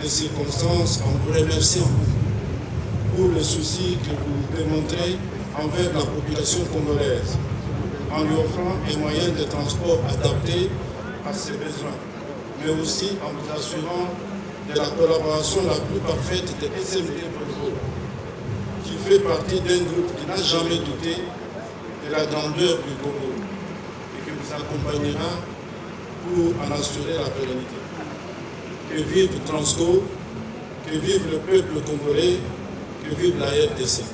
de circonstances en vous remerciant pour le souci que vous démontrez envers la population congolaise, en lui offrant un moyen de transport adapté à ses besoins, mais aussi en vous assurant de la collaboration la plus parfaite de SMT Volvo, qui fait partie d'un groupe qui n'a jamais douté de la grandeur du Congo et qui vous accompagnera pour en assurer la pérennité. Que vive Transco, que vive le peuple congolais, que vive la RDC.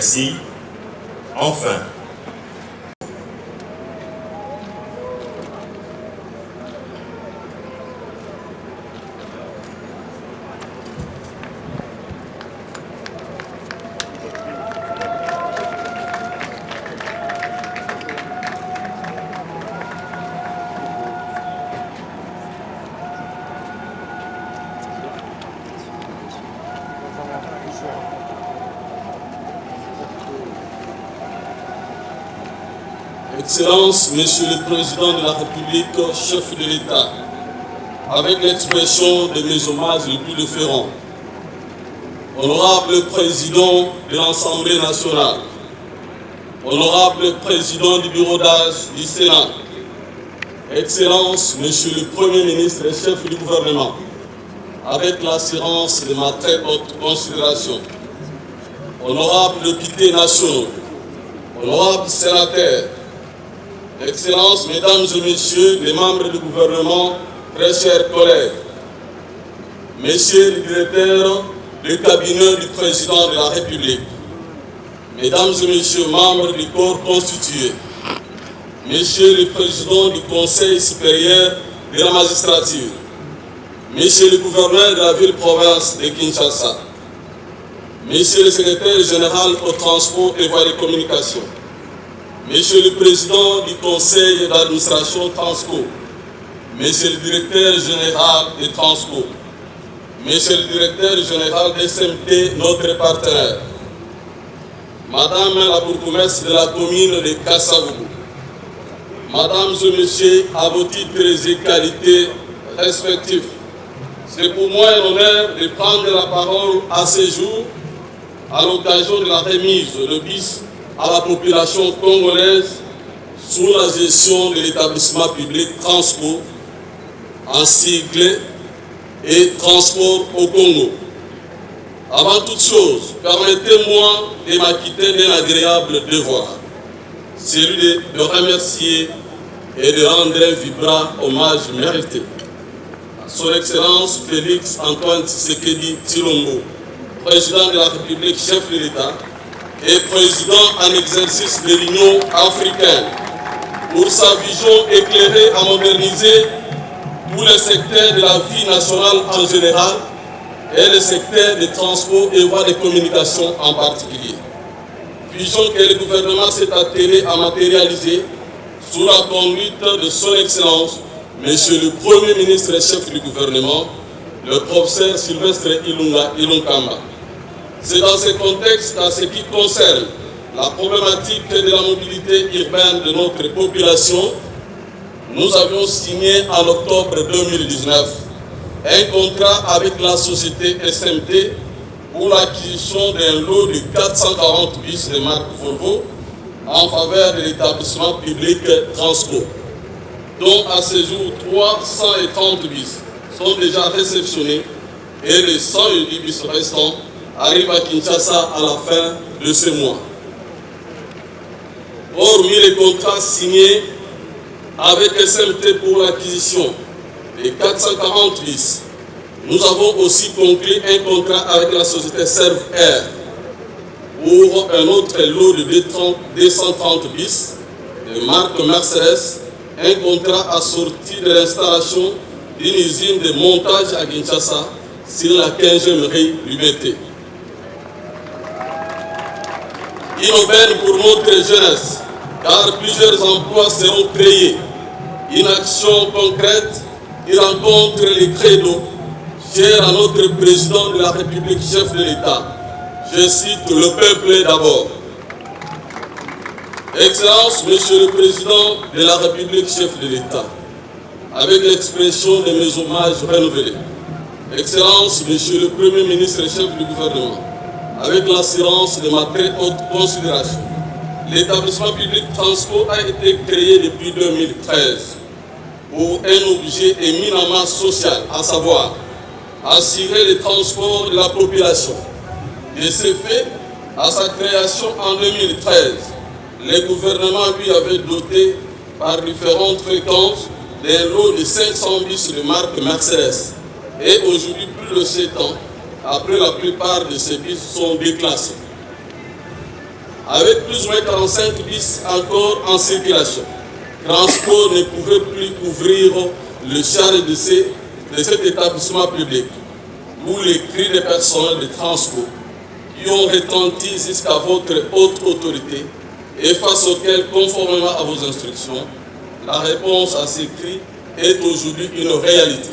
Merci. Enfin, Excellence, Monsieur le Président de la République, chef de l'État, avec l'expression de mes hommages les plus déférents, Honorable Président de l'Assemblée nationale, Honorable Président du Bureau d'âge du Sénat, Excellence, Monsieur le Premier ministre et chef du gouvernement, avec l'assurance de ma très haute considération, Honorables députés nationaux, Honorables sénateurs, Excellences, Mesdames et Messieurs les membres du gouvernement, très chers collègues, Messieurs les directeurs du cabinet du Président de la République, Mesdames et Messieurs membres du corps constitué, Messieurs le Président du Conseil supérieur de la magistrature, Messieurs le gouverneur de la ville-province de Kinshasa, Monsieur le secrétaire général au transport et voies de communication, Monsieur le président du conseil d'administration Transco, Monsieur le directeur général de Transco, Monsieur le directeur général d'SMT, notre partenaire, Madame la bourgmestre de la commune de Kassavougou, Mesdames et Messieurs, à vos titres et qualités respectifs, c'est pour moi un honneur de prendre la parole à ce jour à l'occasion de la remise de bis à la population congolaise sous la gestion de l'établissement public Transco, en sigle et Transport au Congo. Avant toute chose, permettez-moi de m'acquitter d'un agréable devoir, celui de remercier et de rendre un vibrant hommage mérité à Son Excellence Félix Antoine Tshisekedi Tshilombo, Président de la République, chef de l'État, et président en exercice de l'Union africaine, pour sa vision éclairée à moderniser tous les secteurs de la vie nationale en général et les secteurs des transports et voies de communication en particulier. Vision que le gouvernement s'est attelé à matérialiser sous la conduite de Son Excellence, Monsieur le Premier ministre et chef du gouvernement, le professeur Sylvestre Ilunkamba. C'est dans ce contexte, en ce qui concerne la problématique de la mobilité urbaine de notre population, nous avions signé en octobre 2019 un contrat avec la société SMT pour l'acquisition d'un lot de 440 bus de marque Volvo en faveur de l'établissement public Transco, dont à ce jour 330 bus sont déjà réceptionnés et les 110 bus restants arrive à Kinshasa à la fin de ce mois. Hormis les contrats signés avec SMT pour l'acquisition des 440 bis, nous avons aussi conclu un contrat avec la société Serve Air pour un autre lot de 230 bis de marque Mercedes, un contrat assorti de l'installation d'une usine de montage à Kinshasa sur la 15e rue Liberté. Une aubaine pour notre jeunesse, car plusieurs emplois seront créés. Une action concrète qui rencontre les credos cher à notre président de la République, chef de l'État. Je cite le peuple d'abord. Excellence, Monsieur le Président de la République, chef de l'État, avec l'expression de mes hommages renouvelés. Excellence, Monsieur le Premier ministre et chef du gouvernement, avec l'assurance de ma très haute considération, l'établissement public Transco a été créé depuis 2013 pour un objet éminemment social, à savoir assurer le transport de la population. De ce fait, à sa création en 2013, le gouvernement lui avait doté par différentes fréquences des lots de 500 bus de marque Mercedes. Et aujourd'hui, plus de 7 ans, après la plupart de ces bus sont déclassés. Avec plus ou moins 45 bus encore en circulation, Transco ne pouvait plus couvrir le charge de cet établissement public, où les cris des personnels de Transco qui ont retenti jusqu'à votre haute autorité et face auxquels, conformément à vos instructions, la réponse à ces cris est aujourd'hui une réalité.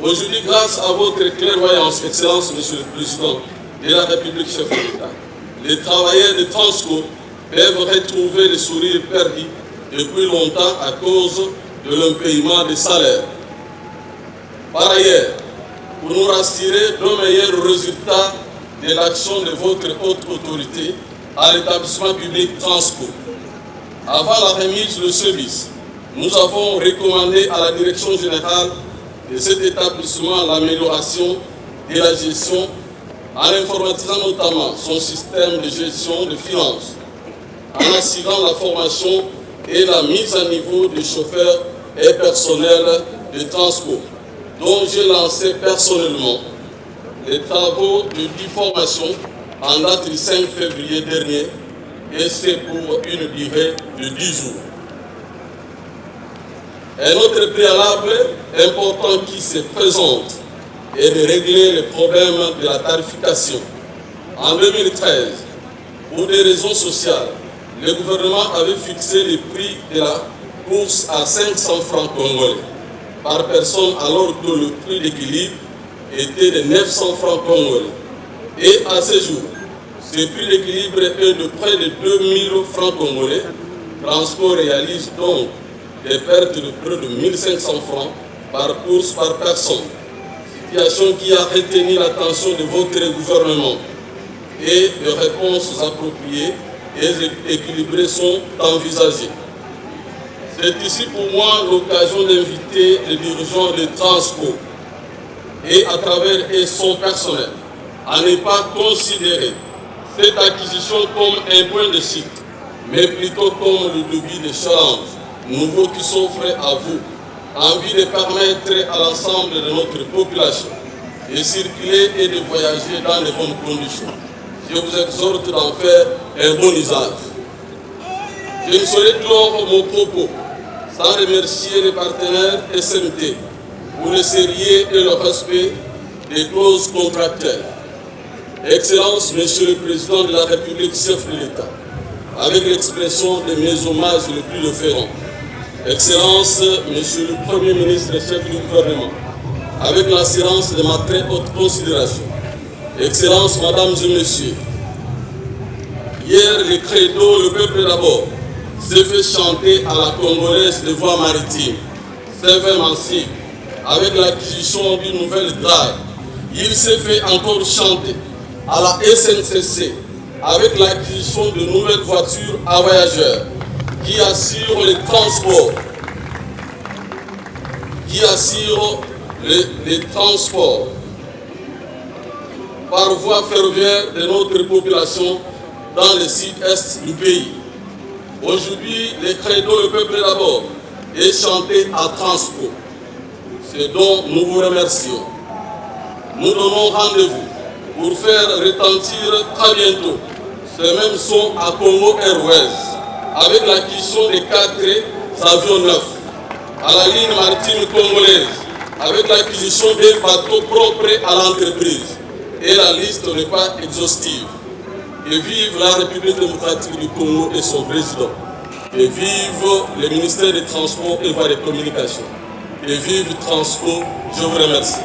Aujourd'hui, grâce à votre clairvoyance, Excellence, Monsieur le Président de la République, chef de l'État, les travailleurs de Transco peuvent retrouver le sourire perdu depuis longtemps à cause de l'impayement des salaires. Par ailleurs, pour nous rassurer d'un meilleur résultat de l'action de votre haute autorité à l'établissement public Transco, avant la remise de ce bis, nous avons recommandé à la direction générale de cet établissement l'amélioration de la gestion en informatisant notamment son système de gestion de finances, en assurant la formation et la mise à niveau des chauffeurs et personnels de Transco, dont j'ai lancé personnellement les travaux de formation en date du 5 février dernier, et c'est pour une durée de 10 jours. Un autre préalable important qui se présente est de régler le problème de la tarification. En 2013, pour des raisons sociales, le gouvernement avait fixé le prix de la course à 500 francs congolais par personne, alors que le prix d'équilibre était de 900 francs congolais. Et à ce jour, ce prix d'équilibre est de près de 2000 francs congolais. Transco réalise donc des pertes de près de 1500 francs par course par personne. Situation qui a retenu l'attention de votre gouvernement, et de réponses appropriées et équilibrées sont envisagées. C'est ici pour moi l'occasion d'inviter les dirigeants de Transco et à travers son personnel à ne pas considérer cette acquisition comme un point de chute, mais plutôt comme le début de challenge nouveau qui s'offre à vous, en vue de permettre à l'ensemble de notre population de circuler et de voyager dans de bonnes conditions. Je vous exhorte d'en faire un bon usage. Je ne saurais clore mon propos sans remercier les partenaires SMT pour le sérieux et le respect des clauses contractuelles. Excellence, Monsieur le Président de la République, chef de l'État, avec l'expression de mes hommages les plus référents. Excellence, Monsieur le Premier ministre et chef du gouvernement, avec l'assurance de ma très haute considération. Excellence, Mesdames et Messieurs, hier, le credo, le peuple d'abord, s'est fait chanter à la Congolaise de voies maritimes, Seven-Mancy, avec l'acquisition d'une nouvelle drague. Il s'est fait encore chanter à la SNCC, avec l'acquisition de nouvelles voitures à voyageurs, qui assurent le transport, les transports par voie ferroviaire de notre population dans le sud-est du pays. Aujourd'hui, le credo le peuple d'abord est chanté à Transco, ce dont nous vous remercions. Nous donnons rendez-vous pour faire retentir très bientôt ce même son à Congo Airways, avec l'acquisition de 4 avions neufs, à la ligne maritime congolaise, avec l'acquisition d'un bateau propre à l'entreprise. Et la liste n'est pas exhaustive. Et vive la République démocratique du Congo et son président. Et vive le ministère des Transports et Voies de Communication. Et vive Transco. Je vous remercie.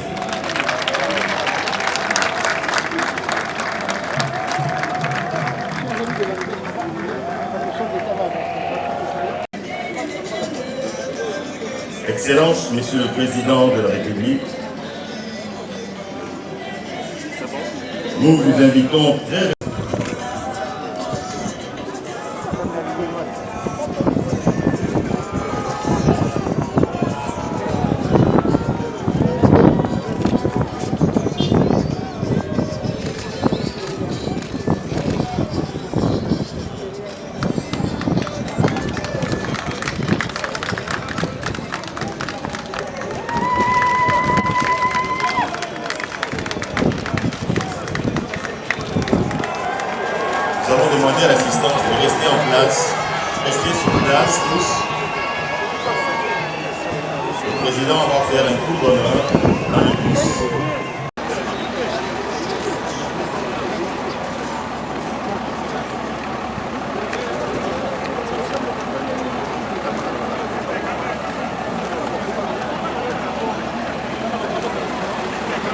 Excellences, Monsieur le Président de la République, nous vous invitons très Nous avons demandé à l'assistance de rester en place, rester sur place tous. Le président va faire un coup d'honneur dans le bus.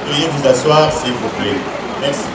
Veuillez vous asseoir s'il vous plaît. Merci.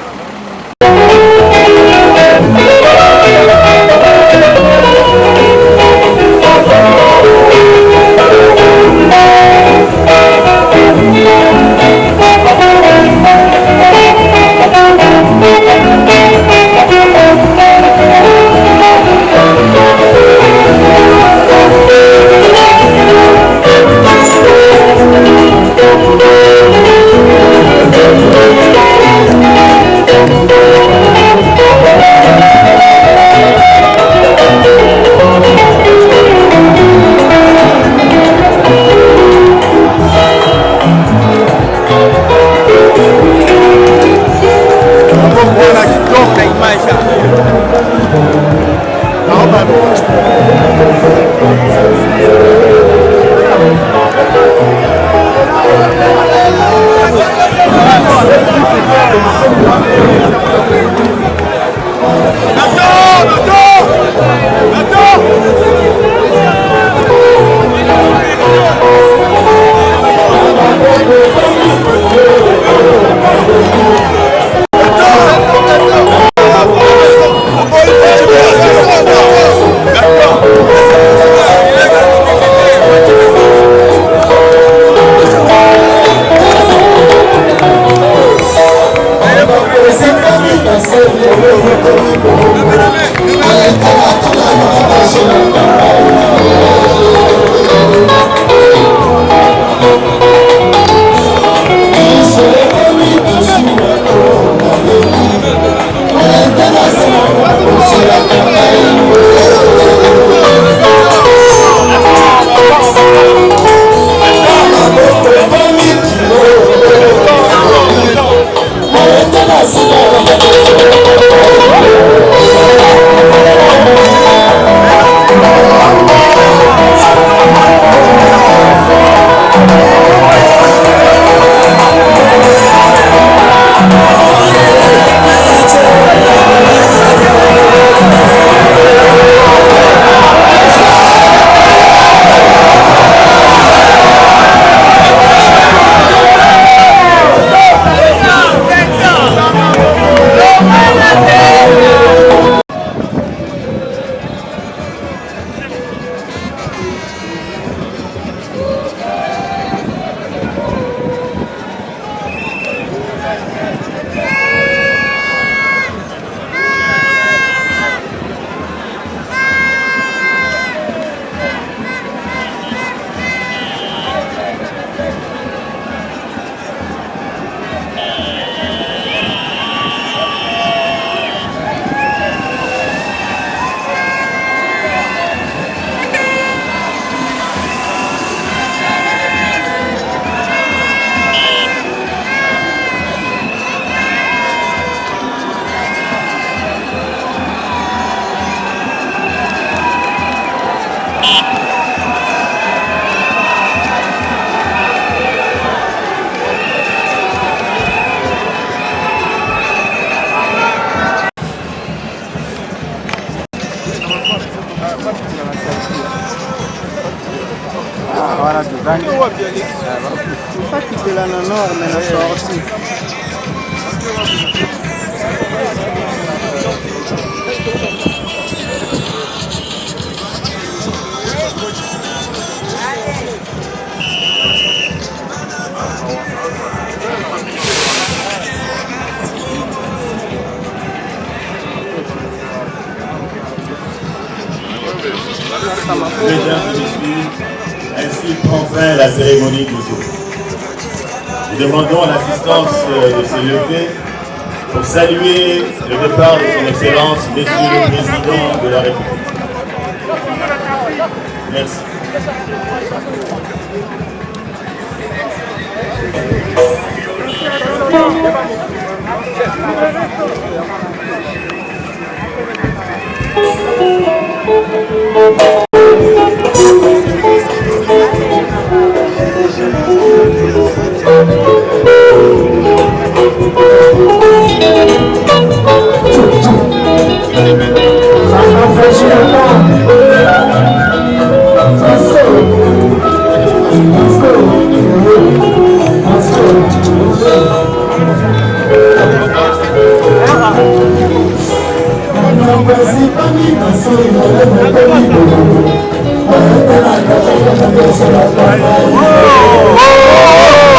Ça qui est la norme, la sortie. Mesdames et messieurs, ainsi prend fin la cérémonie du jour. Nous demandons l'assistance de se lever pour saluer le départ de son Excellence, Monsieur le Président de la République. Merci.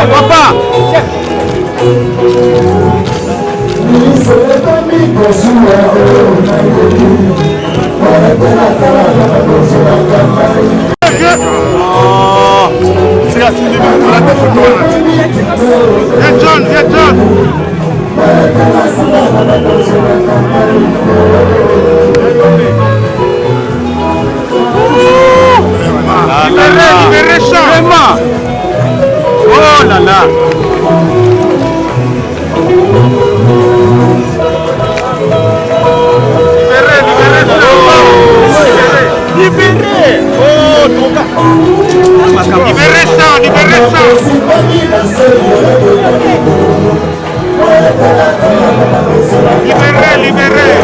Papa! Viens John, viens John! Libérez Champ! Oh là là! Libérez! Oh, ton gars! Libérez Champ! Libérez Champ! Libérez! Libérez!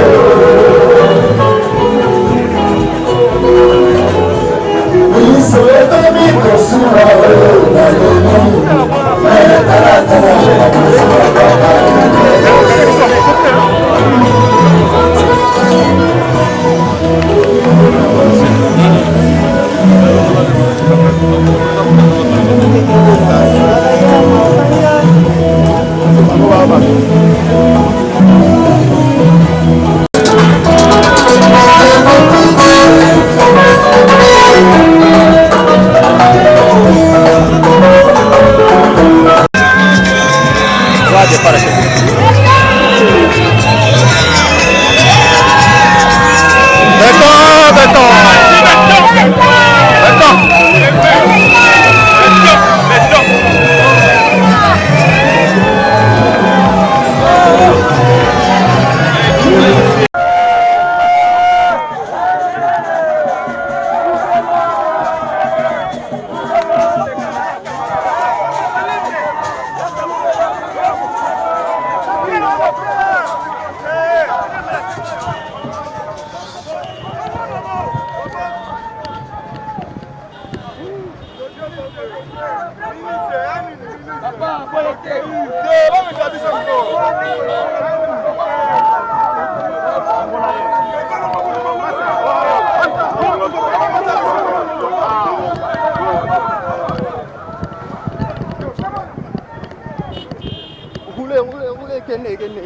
Kene.